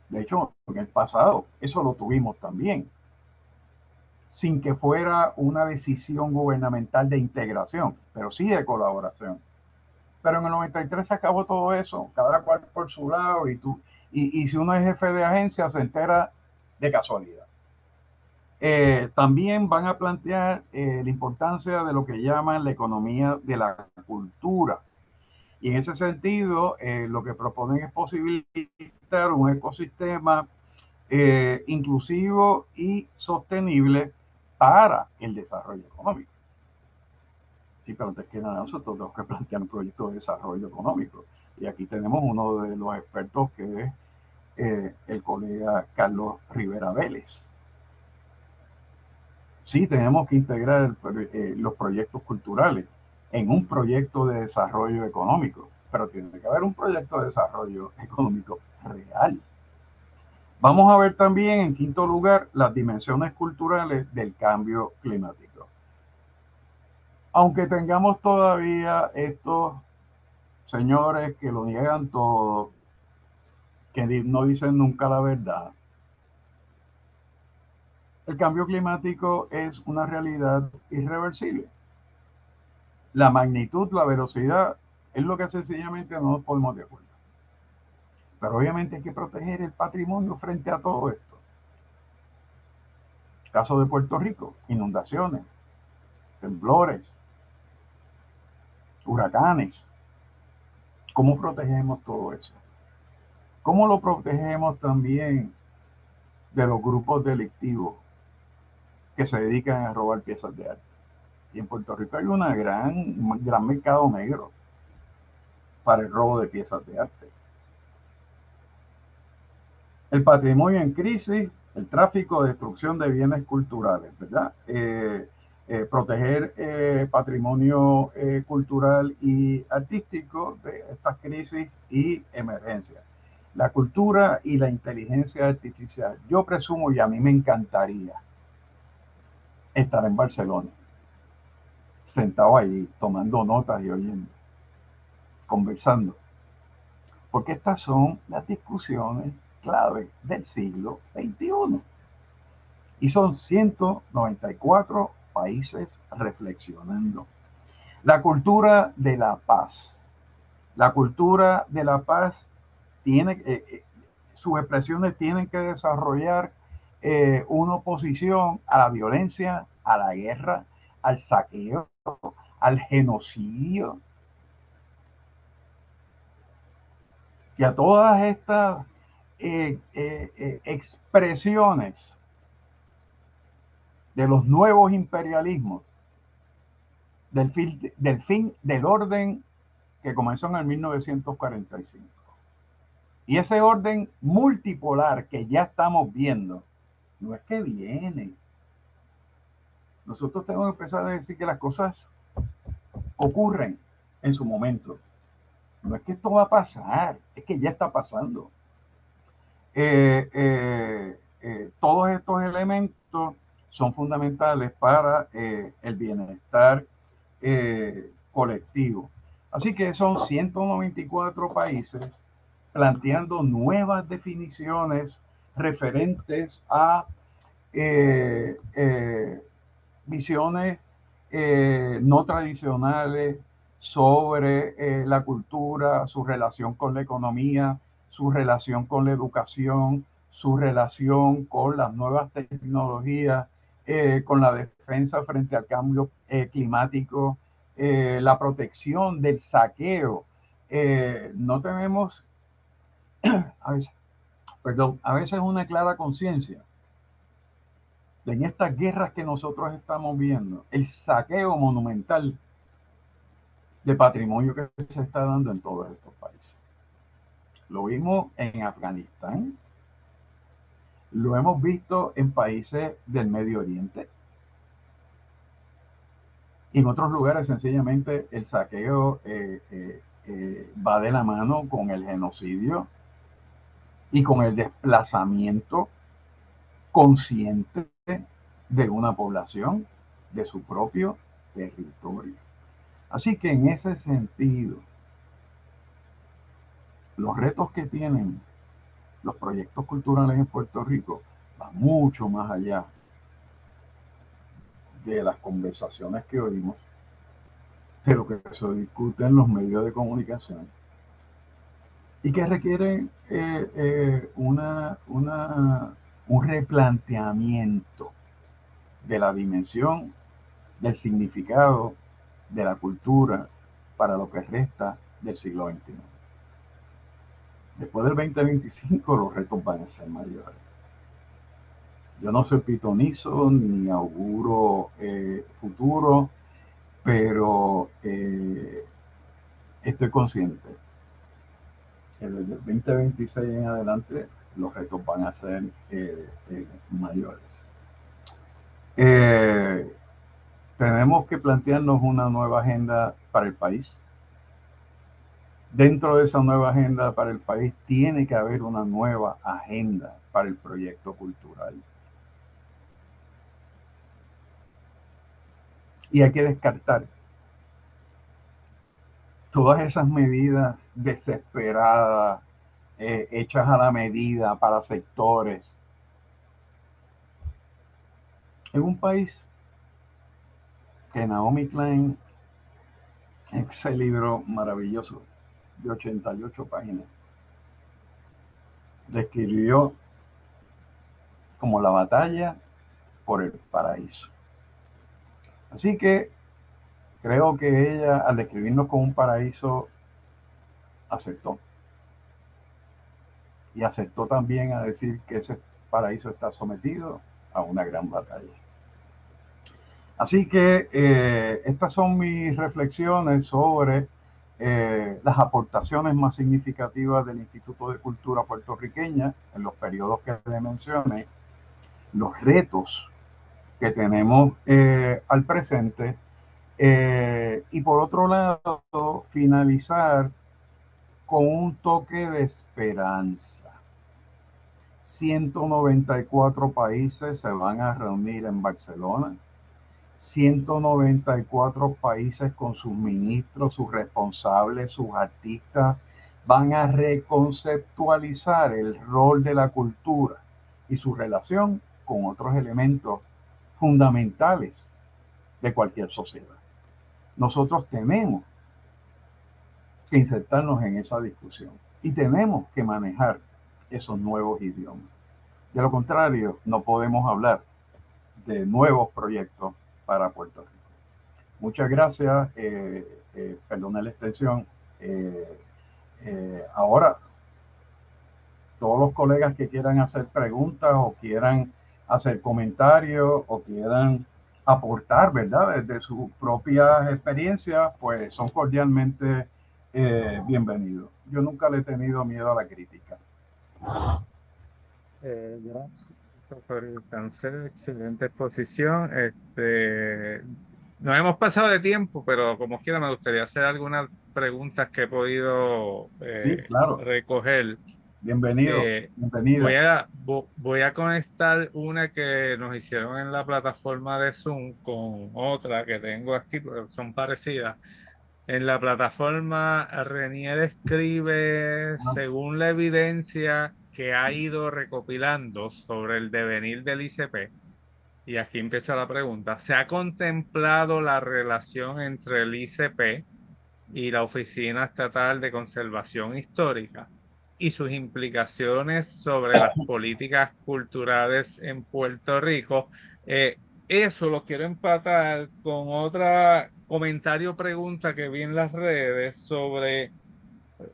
De hecho, en el pasado eso lo tuvimos también, sin que fuera una decisión gubernamental de integración, pero sí de colaboración. Pero en el 93 se acabó todo eso, cada cual por su lado, y si uno es jefe de agencia se entera de casualidad. También van a plantear la importancia de lo que llaman la economía de la cultura. Y en ese sentido, lo que proponen es posibilitar un ecosistema inclusivo y sostenible para el desarrollo económico. Sí, pero antes que nada, nosotros tenemos que plantear un proyecto de desarrollo económico. Y aquí tenemos uno de los expertos que es el colega Carlos Rivera Vélez. Sí, tenemos que integrar los proyectos culturales en un proyecto de desarrollo económico, pero tiene que haber un proyecto de desarrollo económico real. Vamos a ver también, en quinto lugar, las dimensiones culturales del cambio climático. Aunque tengamos todavía estos señores que lo niegan todo, que no dicen nunca la verdad, el cambio climático es una realidad irreversible. La magnitud, la velocidad, es lo que sencillamente no nos ponemos de acuerdo. Pero obviamente hay que proteger el patrimonio frente a todo esto. Caso de Puerto Rico, inundaciones, temblores, huracanes. ¿Cómo protegemos todo eso? ¿Cómo lo protegemos también de los grupos delictivos que se dedican a robar piezas de arte? Y en Puerto Rico hay un gran mercado negro para el robo de piezas de arte. El patrimonio en crisis, el tráfico, destrucción de bienes culturales, ¿verdad? Proteger patrimonio cultural y artístico de estas crisis y emergencias. La cultura y la inteligencia artificial. Yo presumo, y a mí me encantaría estar en Barcelona, sentado allí, tomando notas y oyendo, conversando. Porque estas son las discusiones clave del siglo XXI. Y son 194 países reflexionando. La cultura de la paz. La cultura de la paz tiene, sus expresiones tienen que desarrollar una oposición a la violencia, a la guerra, al saqueo, al genocidio y a todas estas expresiones de los nuevos imperialismos, del fin del orden que comenzó en el 1945. Y ese orden multipolar que ya estamos viendo, no es que viene. Nosotros tenemos que empezar a decir que las cosas ocurren en su momento. No es que esto va a pasar, es que ya está pasando. Todos estos elementos son fundamentales para el bienestar colectivo. Así que son 194 países planteando nuevas definiciones referentes a visiones no tradicionales sobre la cultura, su relación con la economía, su relación con la educación, su relación con las nuevas tecnologías, con la defensa frente al cambio climático, la protección del saqueo. No tenemos a veces, a veces una clara conciencia en estas guerras que nosotros estamos viendo, el saqueo monumental de patrimonio que se está dando en todos estos países. Lo vimos en Afganistán, lo hemos visto en países del Medio Oriente. Y en otros lugares, sencillamente, el saqueo va de la mano con el genocidio y con el desplazamiento consciente de una población de su propio territorio. Así que en ese sentido, los retos que tienen los proyectos culturales en Puerto Rico van mucho más allá de las conversaciones que oímos, de lo que se discute en los medios de comunicación, y que requieren un replanteamiento de la dimensión, del significado de la cultura para lo que resta del siglo XXI. Después del 2025 los retos van a ser mayores. Yo no soy pitonizo ni auguro futuro, pero estoy consciente que desde el 2026 en adelante los retos van a ser mayores. Tenemos que plantearnos una nueva agenda para el país. Dentro de esa nueva agenda para el país tiene que haber una nueva agenda para el proyecto cultural. Y hay que descartar todas esas medidas desesperadas, hechas a la medida para sectores. En un país que Naomi Klein, ese libro maravilloso de 88 páginas, describió como la batalla por el paraíso. Así que creo que ella, al describirnos como un paraíso, aceptó. Y aceptó también a decir que ese paraíso está sometido a una gran batalla. Así que estas son mis reflexiones sobre las aportaciones más significativas del Instituto de Cultura Puertorriqueña en los periodos que le mencioné, los retos que tenemos al presente, y por otro lado, finalizar con un toque de esperanza. 194 países se van a reunir en Barcelona. 194 países con sus ministros, sus responsables, sus artistas, van a reconceptualizar el rol de la cultura y su relación con otros elementos fundamentales de cualquier sociedad. Nosotros tenemos que insertarnos en esa discusión y tenemos que manejar esos nuevos idiomas. De lo contrario, no podemos hablar de nuevos proyectos para Puerto Rico. Muchas gracias. Perdona la extensión. Ahora, todos los colegas que quieran hacer preguntas o quieran hacer comentarios o quieran aportar, ¿verdad?, desde sus propias experiencias, pues son cordialmente bienvenido. Yo nunca le he tenido miedo a la crítica. Gracias por el cáncer, excelente exposición. Nos hemos pasado de tiempo, pero como quiera me gustaría hacer algunas preguntas que he podido Sí, claro. recoger. Bienvenido, bienvenida. Voy a conectar una que nos hicieron en la plataforma de Zoom con otra que tengo aquí, porque son parecidas. En la plataforma, Renier escribe, según la evidencia que ha ido recopilando sobre el devenir del ICP, y aquí empieza la pregunta, ¿se ha contemplado la relación entre el ICP y la Oficina Estatal de Conservación Histórica y sus implicaciones sobre las políticas culturales en Puerto Rico? Eh, Eso lo quiero empatar con otra comentario pregunta que vi en las redes sobre,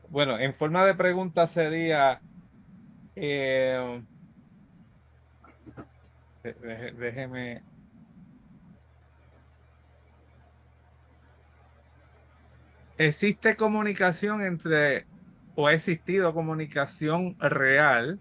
bueno, en forma de pregunta sería, eh, déjeme, ¿existe comunicación entre, o ha existido comunicación real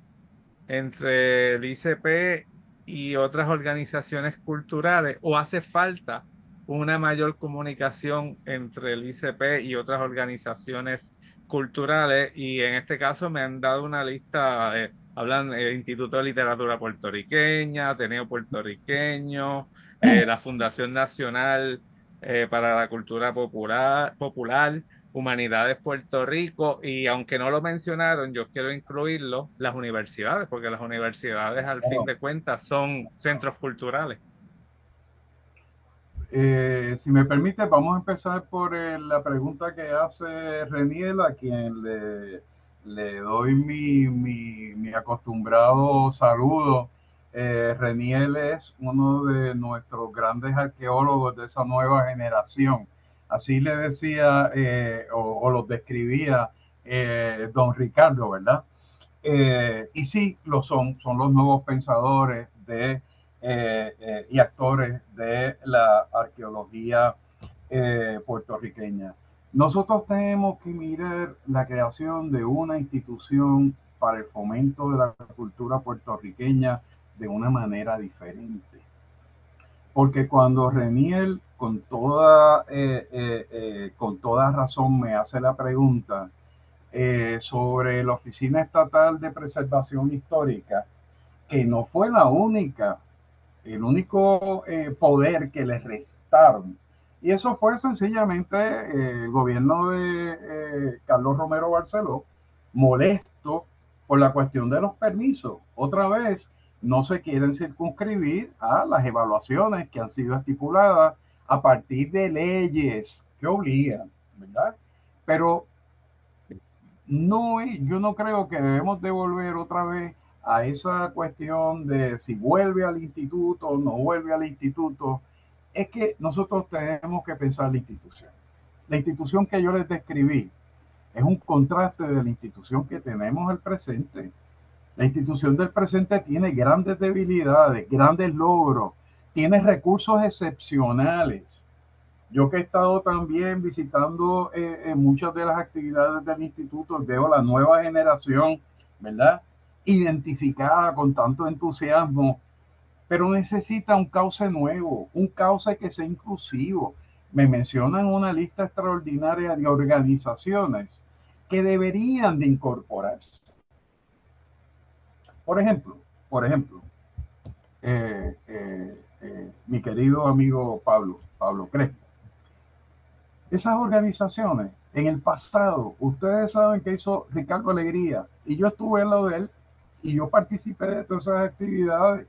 entre el ICP y otras organizaciones culturales, o hace falta una mayor comunicación entre el ICP y otras organizaciones culturales? Y en este caso me han dado una lista, hablan Instituto de Literatura Puertorriqueña, Ateneo Puertorriqueño, la Fundación Nacional para la Cultura Popular, Humanidades Puerto Rico, y aunque no lo mencionaron, yo quiero incluirlo, las universidades, porque las universidades al fin de cuentas son centros culturales. Si me permite, vamos a empezar por la pregunta que hace Reniel, a quien le doy mi acostumbrado saludo. Reniel es uno de nuestros grandes arqueólogos de esa nueva generación. Así le decía o los describía don Ricardo, ¿verdad? Y sí, son los nuevos pensadores y actores de la arqueología puertorriqueña. Nosotros tenemos que mirar la creación de una institución para el fomento de la cultura puertorriqueña de una manera diferente. Porque cuando Reniel con toda razón me hace la pregunta sobre la Oficina Estatal de Preservación Histórica, que no fue el único poder que le restaron. Y eso fue sencillamente el gobierno de Carlos Romero Barceló, molesto por la cuestión de los permisos. Otra vez, no se quieren circunscribir a las evaluaciones que han sido estipuladas a partir de leyes que obligan, ¿verdad? Pero yo no creo que debemos devolver otra vez a esa cuestión de si vuelve al instituto o no vuelve al instituto. Es que nosotros tenemos que pensar la institución. La institución que yo les describí es un contraste de la institución que tenemos al presente. La institución del presente tiene grandes debilidades, grandes logros, tiene recursos excepcionales. Yo que he estado también visitando muchas de las actividades del instituto, veo la nueva generación, ¿verdad? Identificada con tanto entusiasmo, pero necesita un cauce nuevo, un cauce que sea inclusivo. Me mencionan una lista extraordinaria de organizaciones que deberían de incorporarse. Por ejemplo, mi querido amigo Pablo Crespo. Esas organizaciones, en el pasado, ustedes saben que hizo Ricardo Alegría, y yo estuve en lo de él, y yo participé de todas esas actividades.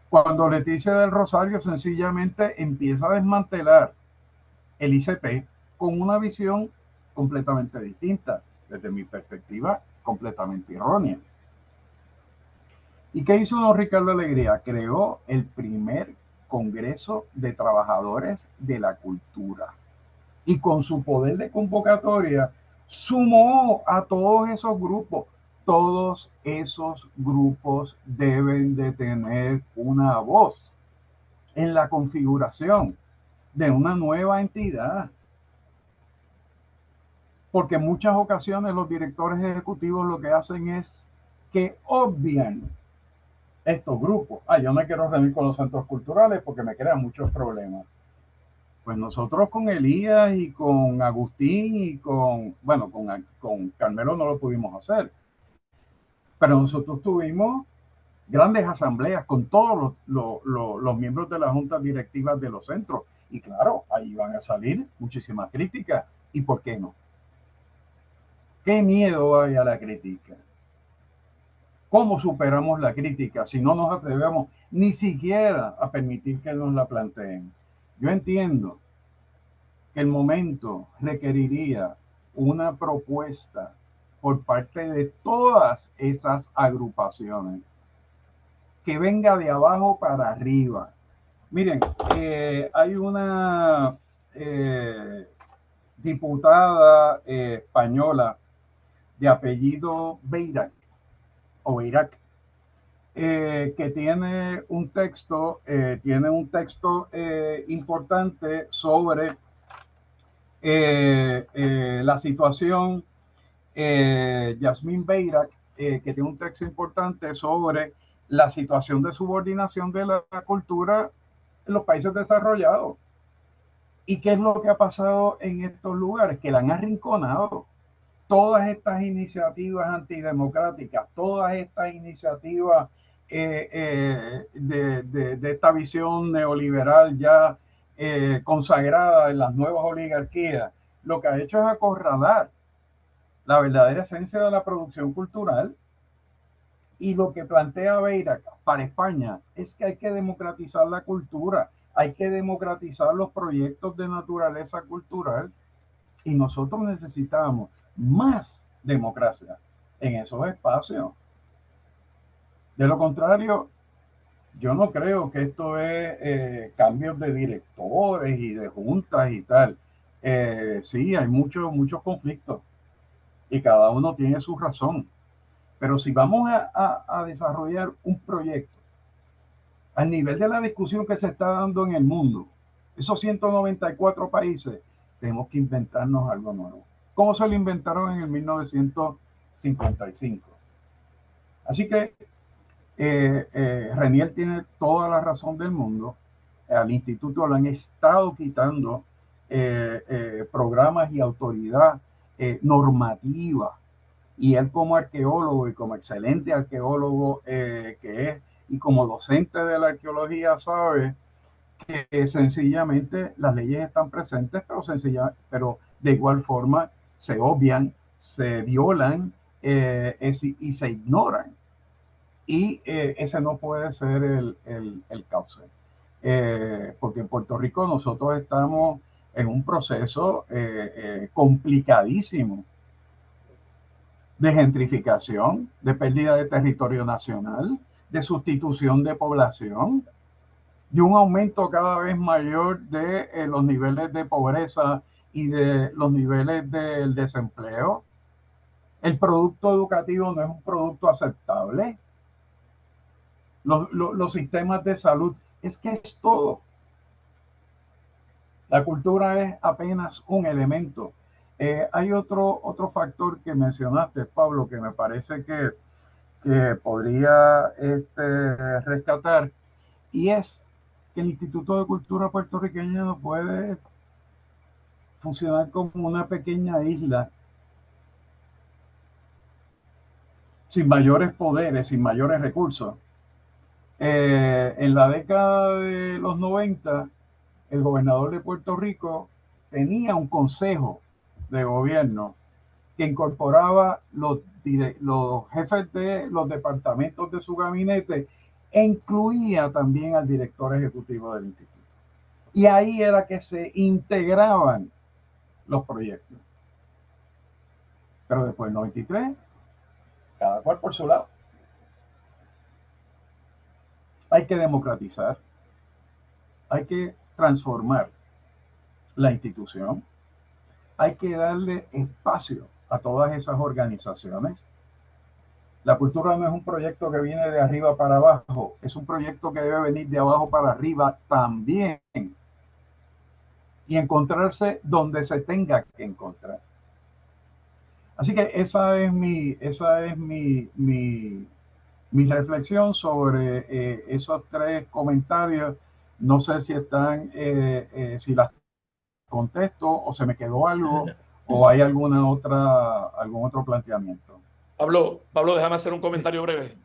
Cuando Leticia del Rosario sencillamente empieza a desmantelar el ICP con una visión completamente distinta, desde mi perspectiva, completamente errónea. ¿Y qué hizo don Ricardo Alegría? Creó el primer Congreso de Trabajadores de la Cultura. Y con su poder de convocatoria sumó a todos esos grupos. Todos esos grupos deben de tener una voz en la configuración de una nueva entidad. porque en muchas ocasiones los directores ejecutivos lo que hacen es que obvian estos grupos. Yo no quiero reunir con los centros culturales porque me crean muchos problemas. Pues nosotros con Elías y con Agustín y con Carmelo no lo pudimos hacer. Pero nosotros tuvimos grandes asambleas con todos los miembros de las juntas directivas de los centros. Y claro, ahí van a salir muchísimas críticas. ¿Y por qué no? ¿Qué miedo hay a la crítica? ¿Cómo superamos la crítica si no nos atrevemos ni siquiera a permitir que nos la planteen? Yo entiendo que el momento requeriría una propuesta por parte de todas esas agrupaciones que venga de abajo para arriba. Miren, hay una diputada española de apellido Beirac, o Beirac, que tiene un texto importante sobre la situación, Yasmín Beirac, que tiene un texto importante sobre la situación de subordinación de la cultura en los países desarrollados. ¿Y qué es lo que ha pasado en estos lugares? Que la han arrinconado. Todas estas iniciativas antidemocráticas, todas estas iniciativas de esta visión neoliberal ya consagrada en las nuevas oligarquías, lo que ha hecho es acorralar la verdadera esencia de la producción cultural. Y lo que plantea Beirac para España es que hay que democratizar la cultura, hay que democratizar los proyectos de naturaleza cultural, y nosotros necesitamos más democracia en esos espacios. De lo contrario, yo no creo que esto es cambios de directores y de juntas y tal. Sí, hay muchos conflictos y cada uno tiene su razón. Pero si vamos a desarrollar un proyecto al nivel de la discusión que se está dando en el mundo, esos 194 países, tenemos que inventarnos algo nuevo. ¿Cómo se lo inventaron en el 1955? Así que Renier tiene toda la razón del mundo. Al instituto le han estado quitando programas y autoridad normativa. Y él como arqueólogo y como excelente arqueólogo que es, y como docente de la arqueología, sabe que sencillamente las leyes están presentes, pero de igual forma se obvian, se violan y se ignoran. Y ese no puede ser el cauce. Porque en Puerto Rico nosotros estamos en un proceso complicadísimo de gentrificación, de pérdida de territorio nacional, de sustitución de población, de un aumento cada vez mayor de los niveles de pobreza y de los niveles del desempleo. El producto educativo no es un producto aceptable. Los sistemas de salud, es que es todo. La cultura es apenas un elemento. Hay otro factor que mencionaste, Pablo, que me parece que podría rescatar, y es que el Instituto de Cultura puertorriqueño no puede funcionar como una pequeña isla sin mayores poderes, sin mayores recursos. En la década de los 90, el gobernador de Puerto Rico tenía un consejo de gobierno que incorporaba los jefes de los departamentos de su gabinete e incluía también al director ejecutivo del instituto. Y ahí era que se integraban los proyectos. Pero después del 93, cada cual por su lado. Hay que democratizar, hay que transformar la institución, hay que darle espacio a todas esas organizaciones. La cultura no es un proyecto que viene de arriba para abajo, es un proyecto que debe venir de abajo para arriba también y encontrarse donde se tenga que encontrar. Así que esa es mi reflexión sobre esos tres comentarios. No sé si están, si las contesto o se me quedó algo o hay algún otro planteamiento. Pablo, déjame hacer un comentario breve.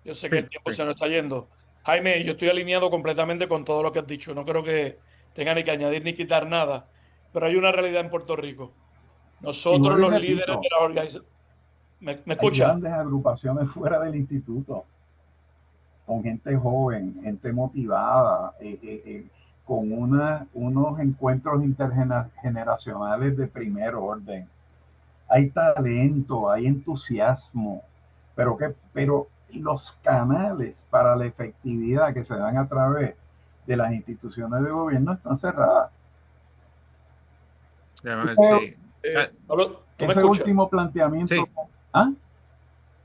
Yo sé que el tiempo se nos está yendo. Jaime, yo estoy alineado completamente con todo lo que has dicho. No creo que tenga ni que añadir ni quitar nada. Pero hay una realidad en Puerto Rico. Y Nosotros, vuelvo y los líderes de repito, las organizaciones. ¿Me hay escucha? grandes agrupaciones fuera del instituto, con gente joven, gente motivada, con unos encuentros intergeneracionales de primer orden. Hay talento, hay entusiasmo, pero los canales para la efectividad que se dan a través de las instituciones de gobierno están cerradas. Sí. Pablo, ¿tú me Ese escuchas? último planteamiento. Sí. ¿Ah?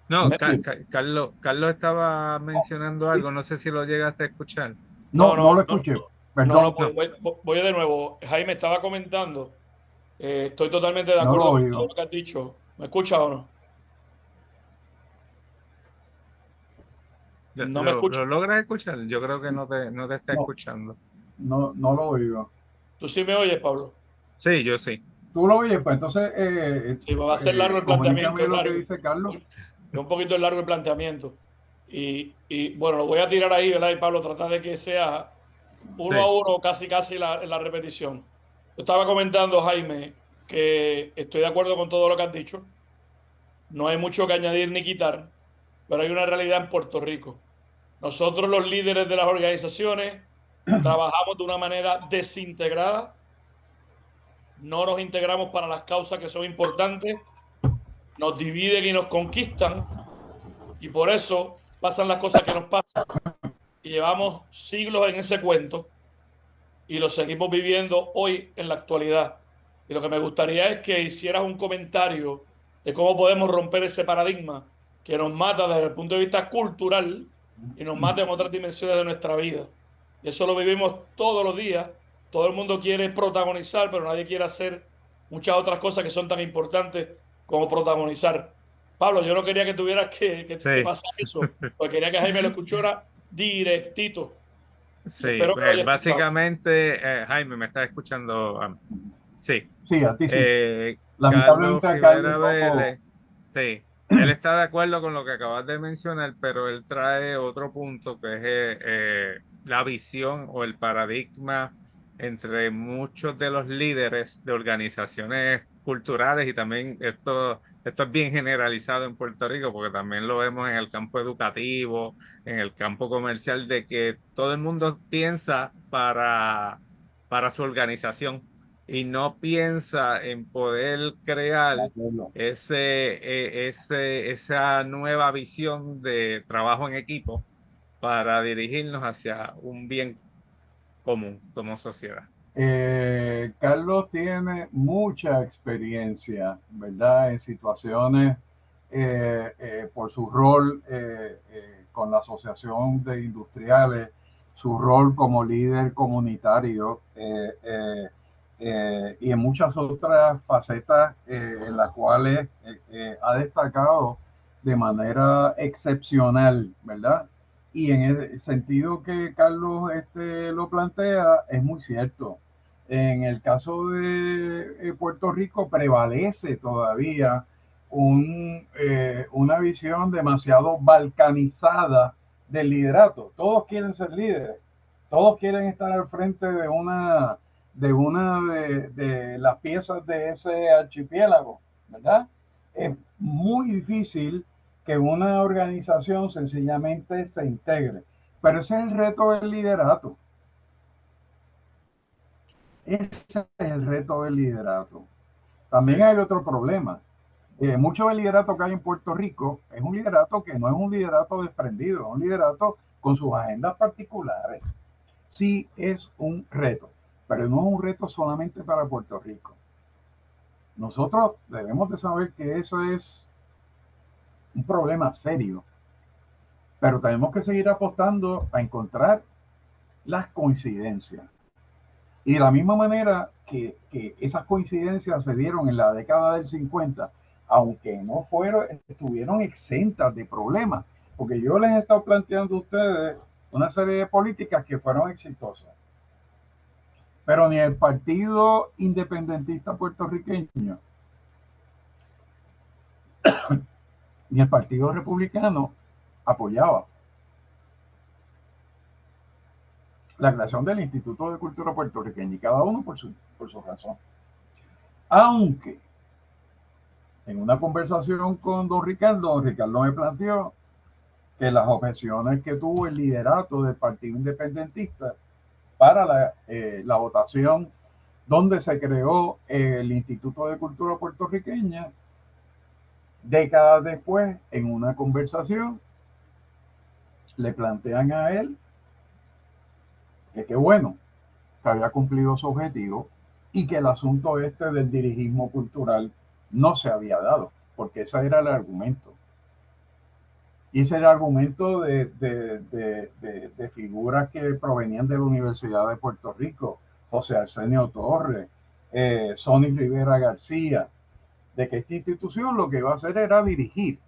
No, Me- Carlos estaba mencionando algo, no sé si lo llegaste a escuchar. No, No, no no, lo no, escuché. no, no, Perdón, voy de nuevo. Jaime estaba comentando. Estoy totalmente de no lo acuerdo con todo oigo. lo que has dicho. ¿Me escucha o no? No me escucha. ¿Lo logras escuchar? Yo creo que no te está No, escuchando. no lo oigo. ¿Tú sí me oyes, Pablo? Sí, yo sí. Tú lo oyes, pues entonces Sí, va a ser largo el planteamiento, comunícame es lo que largo. dice Carlos. Es un poquito largo el planteamiento. Y bueno, lo voy a tirar ahí, ¿verdad? Y Pablo, trata de que sea uno a Sí. uno, casi casi la repetición. Yo estaba comentando, Jaime, que estoy de acuerdo con todo lo que has dicho. No hay mucho que añadir ni quitar, pero hay una realidad en Puerto Rico. Nosotros, los líderes de las organizaciones, trabajamos de una manera desintegrada, no nos integramos para las causas que son importantes, nos dividen y nos conquistan, y por eso pasan las cosas que nos pasan. Y llevamos siglos en ese cuento y lo seguimos viviendo hoy en la actualidad. Y lo que me gustaría es que hicieras un comentario de cómo podemos romper ese paradigma que nos mata desde el punto de vista cultural y nos mata en otras dimensiones de nuestra vida. Y eso lo vivimos todos los días. Todo el mundo quiere protagonizar, pero nadie quiere hacer muchas otras cosas que son tan importantes como protagonizar. Pablo, yo no quería que tuvieras que Sí. pasar eso, porque quería que Jaime lo escuchara directito. Y Sí, espero que lo haya escuchado. básicamente, Jaime, ¿me estás escuchando? Sí. Sí, a ti sí. Carlos Lamentablemente a Carlos Rivera no. Vélez, sí, él está de acuerdo con lo que acabas de mencionar, pero él trae otro punto que es la visión o el paradigma entre muchos de los líderes de organizaciones culturales y también esto es bien generalizado en Puerto Rico porque también lo vemos en el campo educativo, en el campo comercial, de que todo el mundo piensa para su organización y no piensa en poder crear esa nueva visión de trabajo en equipo para dirigirnos hacia un bien común como sociedad. Carlos tiene mucha experiencia, ¿verdad? En situaciones por su rol con la Asociación de Industriales, su rol como líder comunitario y en muchas otras facetas en las cuales ha destacado de manera excepcional, ¿verdad? Y en el sentido que Carlos lo plantea, es muy cierto. En el caso de Puerto Rico prevalece todavía una visión demasiado balcanizada del liderato. Todos quieren ser líderes, todos quieren estar al frente de las piezas de ese archipiélago, ¿verdad? Es muy difícil que una organización sencillamente se integre. Pero ese es el reto del liderato. Ese es el reto del liderato. También Sí. hay otro problema. Mucho del liderato que hay en Puerto Rico es un liderato que no es un liderato desprendido, es un liderato con sus agendas particulares. Sí es un reto, pero no es un reto solamente para Puerto Rico. Nosotros debemos de saber que eso es un problema serio, pero tenemos que seguir apostando a encontrar las coincidencias. Y de la misma manera que esas coincidencias se dieron en la década del 50, aunque no fueron, estuvieron exentas de problemas, porque yo les he estado planteando a ustedes una serie de políticas que fueron exitosas, pero ni el Partido Independentista puertorriqueño ni el Partido Republicano apoyaba la creación del Instituto de Cultura Puertorriqueña, y cada uno por su razón. Aunque en una conversación con don Ricardo me planteó que las objeciones que tuvo el liderato del Partido Independentista para la votación donde se creó el Instituto de Cultura Puertorriqueña, décadas después, en una conversación, le plantean a él que qué bueno que había cumplido su objetivo y que el asunto este del dirigismo cultural no se había dado, porque ese era el argumento. Y ese era el argumento de figuras que provenían de la Universidad de Puerto Rico, José Arsenio Torres, Sonny Rivera García, de que esta institución lo que iba a hacer era dirigir.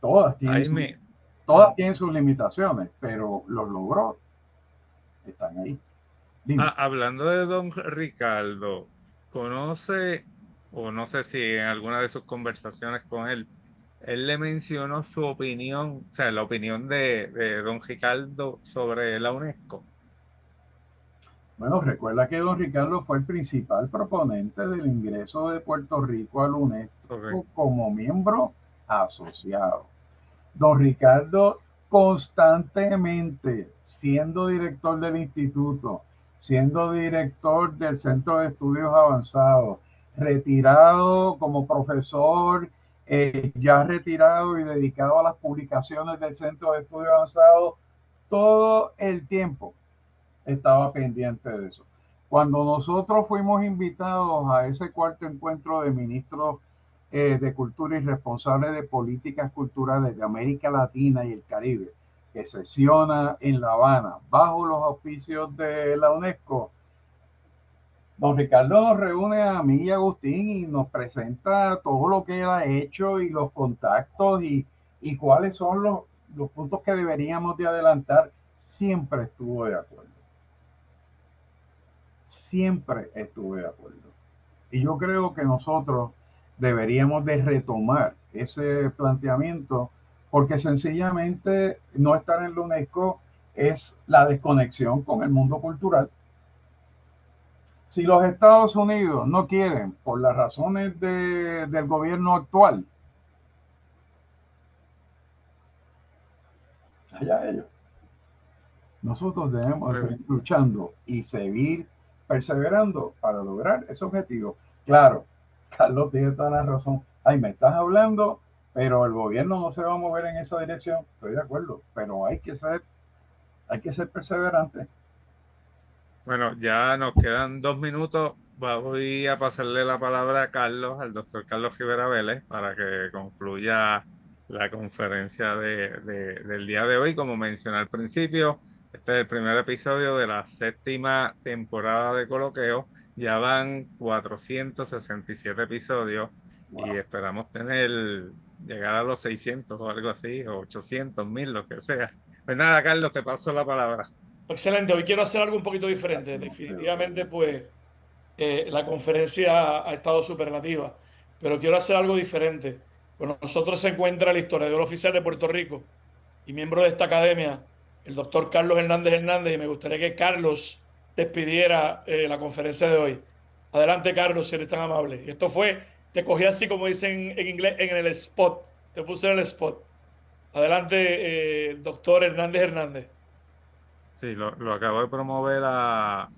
Todas tienen sus limitaciones, pero los logró. Están ahí. Hablando de don Ricardo, ¿conoce, o no sé si en alguna de sus conversaciones con él le mencionó su opinión, o sea, la opinión de don Ricardo sobre la UNESCO? Bueno, recuerda que don Ricardo fue el principal proponente del ingreso de Puerto Rico al UNESCO como miembro asociado. Don Ricardo constantemente, siendo director del instituto, siendo director del Centro de Estudios Avanzados, retirado como profesor, ya retirado y dedicado a las publicaciones del Centro de Estudios Avanzados, todo el tiempo estaba pendiente de eso. Cuando nosotros fuimos invitados a ese cuarto encuentro de ministros de Cultura y responsables de políticas culturales de América Latina y el Caribe, que sesiona en La Habana bajo los auspicios de la UNESCO, don Ricardo nos reúne a mí y a Agustín y nos presenta todo lo que él ha hecho y los contactos y cuáles son los puntos que deberíamos de adelantar. Siempre estuvo de acuerdo. Siempre estuve de acuerdo. Y yo creo que nosotros deberíamos de retomar ese planteamiento, porque sencillamente no estar en la UNESCO es la desconexión con el mundo cultural. Si los Estados Unidos no quieren, por las razones del gobierno actual, allá ellos. Nosotros debemos seguir luchando y seguir perseverando para lograr ese objetivo. Claro, Carlos tiene toda la razón. Ay, me estás hablando, pero el gobierno no se va a mover en esa dirección. Estoy de acuerdo, pero hay que ser perseverante. Bueno, ya nos quedan 2 minutos. Voy a pasarle la palabra a Carlos, al doctor Carlos Rivera Vélez, para que concluya la conferencia del día de hoy. Como mencioné al principio, este es el primer episodio de la 7ª temporada de Coloqueo. Ya van 467 episodios y esperamos llegar a los 600 o algo así, o 800, 1000, lo que sea. Pues nada, Carlos, te paso la palabra. Excelente, hoy quiero hacer algo un poquito diferente. Definitivamente, pues, la conferencia ha estado superlativa, pero quiero hacer algo diferente. Con nosotros se encuentra el historiador oficial de Puerto Rico y miembro de esta academia, el doctor Carlos Hernández, y me gustaría que Carlos despidiera la conferencia de hoy. Adelante, Carlos, si eres tan amable. Y esto te cogí así como dicen en inglés, en el spot, te puse en el spot. Adelante, doctor Hernández. Sí, lo acabo de promover a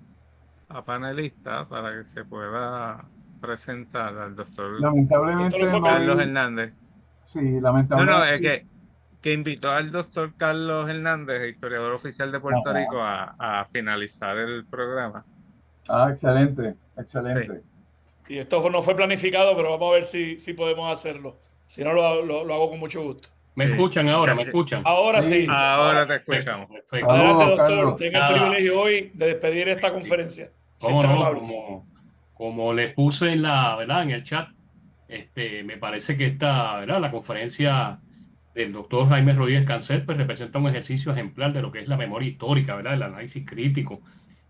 panelista para que se pueda presentar al doctor lamentablemente Carlos Hernández. Sí, lamentablemente. No, es que invitó al doctor Carlos Hernández, historiador oficial de Puerto Rico, a finalizar el programa. Excelente. Sí. Y esto no fue planificado, pero vamos a ver si podemos hacerlo. Si no, lo hago con mucho gusto. ¿Me escuchan ahora? ¿Me escuchan? Ahora sí. Ahora te escuchamos. Perfecto. Adelante, doctor. Tenga el privilegio hoy de despedir esta conferencia. ¿Cómo no? como les puse en ¿verdad? En el chat, me parece que ¿verdad? La conferencia del doctor Jaime Rodríguez Cancel pues representa un ejercicio ejemplar de lo que es la memoria histórica, ¿verdad? El análisis crítico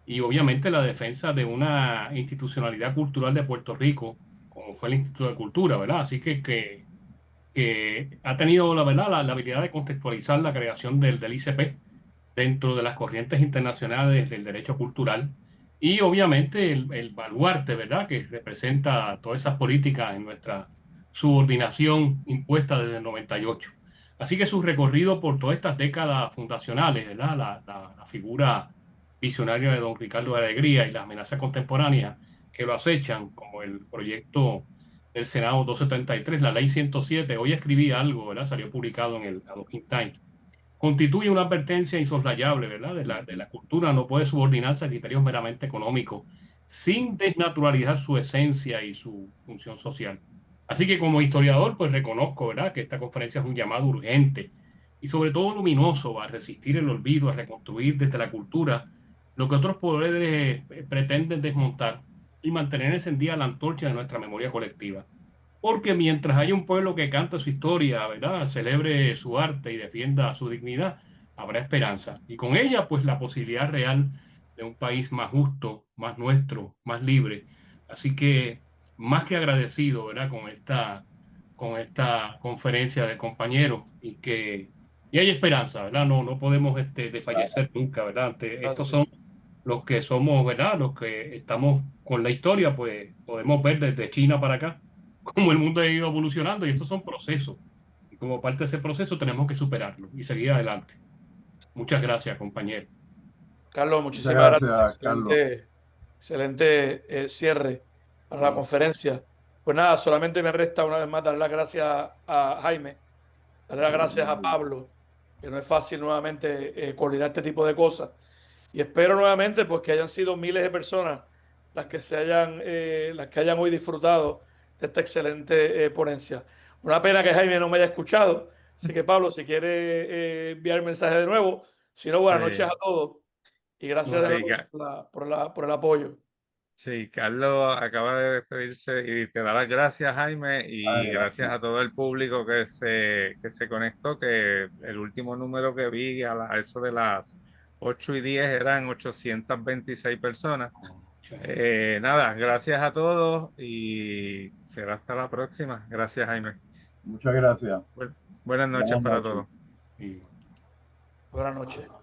y obviamente la defensa de una institucionalidad cultural de Puerto Rico, como fue el Instituto de Cultura, ¿verdad? Así que ha tenido la verdad la habilidad de contextualizar la creación del ICP dentro de las corrientes internacionales del derecho cultural y obviamente el baluarte, ¿verdad?, que representa todas esas políticas en nuestra subordinación impuesta desde el 98. Así que su recorrido por todas estas décadas fundacionales, ¿verdad?, la figura visionaria de don Ricardo de Alegría y las amenazas contemporáneas que lo acechan, como el proyecto del Senado 273, la ley 107, hoy escribí algo, ¿verdad?, salió publicado en el Adoquin Times, constituye una advertencia insoslayable, ¿verdad? De la cultura no puede subordinarse a criterios meramente económicos sin desnaturalizar su esencia y su función social. Así que como historiador, pues reconozco, ¿verdad?, que esta conferencia es un llamado urgente y sobre todo luminoso a resistir el olvido, a reconstruir desde la cultura lo que otros poderes pretenden desmontar y mantener encendida la antorcha de nuestra memoria colectiva. Porque mientras haya un pueblo que canta su historia, ¿verdad? Celebre su arte y defienda su dignidad, habrá esperanza. Y con ella, pues la posibilidad real de un país más justo, más nuestro, más libre. Así que más que agradecido, ¿verdad? Con esta conferencia de compañeros y hay esperanza, ¿verdad? No podemos desfallecer nunca, ¿verdad? Estos Gracias. son los que somos, ¿verdad? Los que estamos con la historia, pues podemos ver desde China para acá cómo el mundo ha ido evolucionando y estos son procesos. Y como parte de ese proceso tenemos que superarlo y seguir adelante. Muchas gracias, compañero. Carlos, Muchas muchísimas gracias. gracias, Carlos. Excelente cierre para la conferencia. Pues nada, solamente me resta una vez más dar las gracias a Jaime, darle las gracias a Pablo, que no es fácil nuevamente coordinar este tipo de cosas. Y espero nuevamente pues, que hayan sido miles de personas las que hayan hoy disfrutado de esta excelente ponencia. Una pena que Jaime no me haya escuchado. Así que Pablo, si quiere enviar el mensaje de nuevo, si no, buenas noches Sí, a todos. Y gracias de sí, nuevo por el apoyo. sí, Carlos acaba de despedirse y te da las gracias, Jaime, y gracias a todo el público que se conectó, que el último número que vi a eso de las 8:10 eran 826 personas. Nada, gracias a todos y será hasta la próxima. Gracias, Jaime. Muchas gracias. Buenas noches Buenas para noches. todos. Y Buenas noches.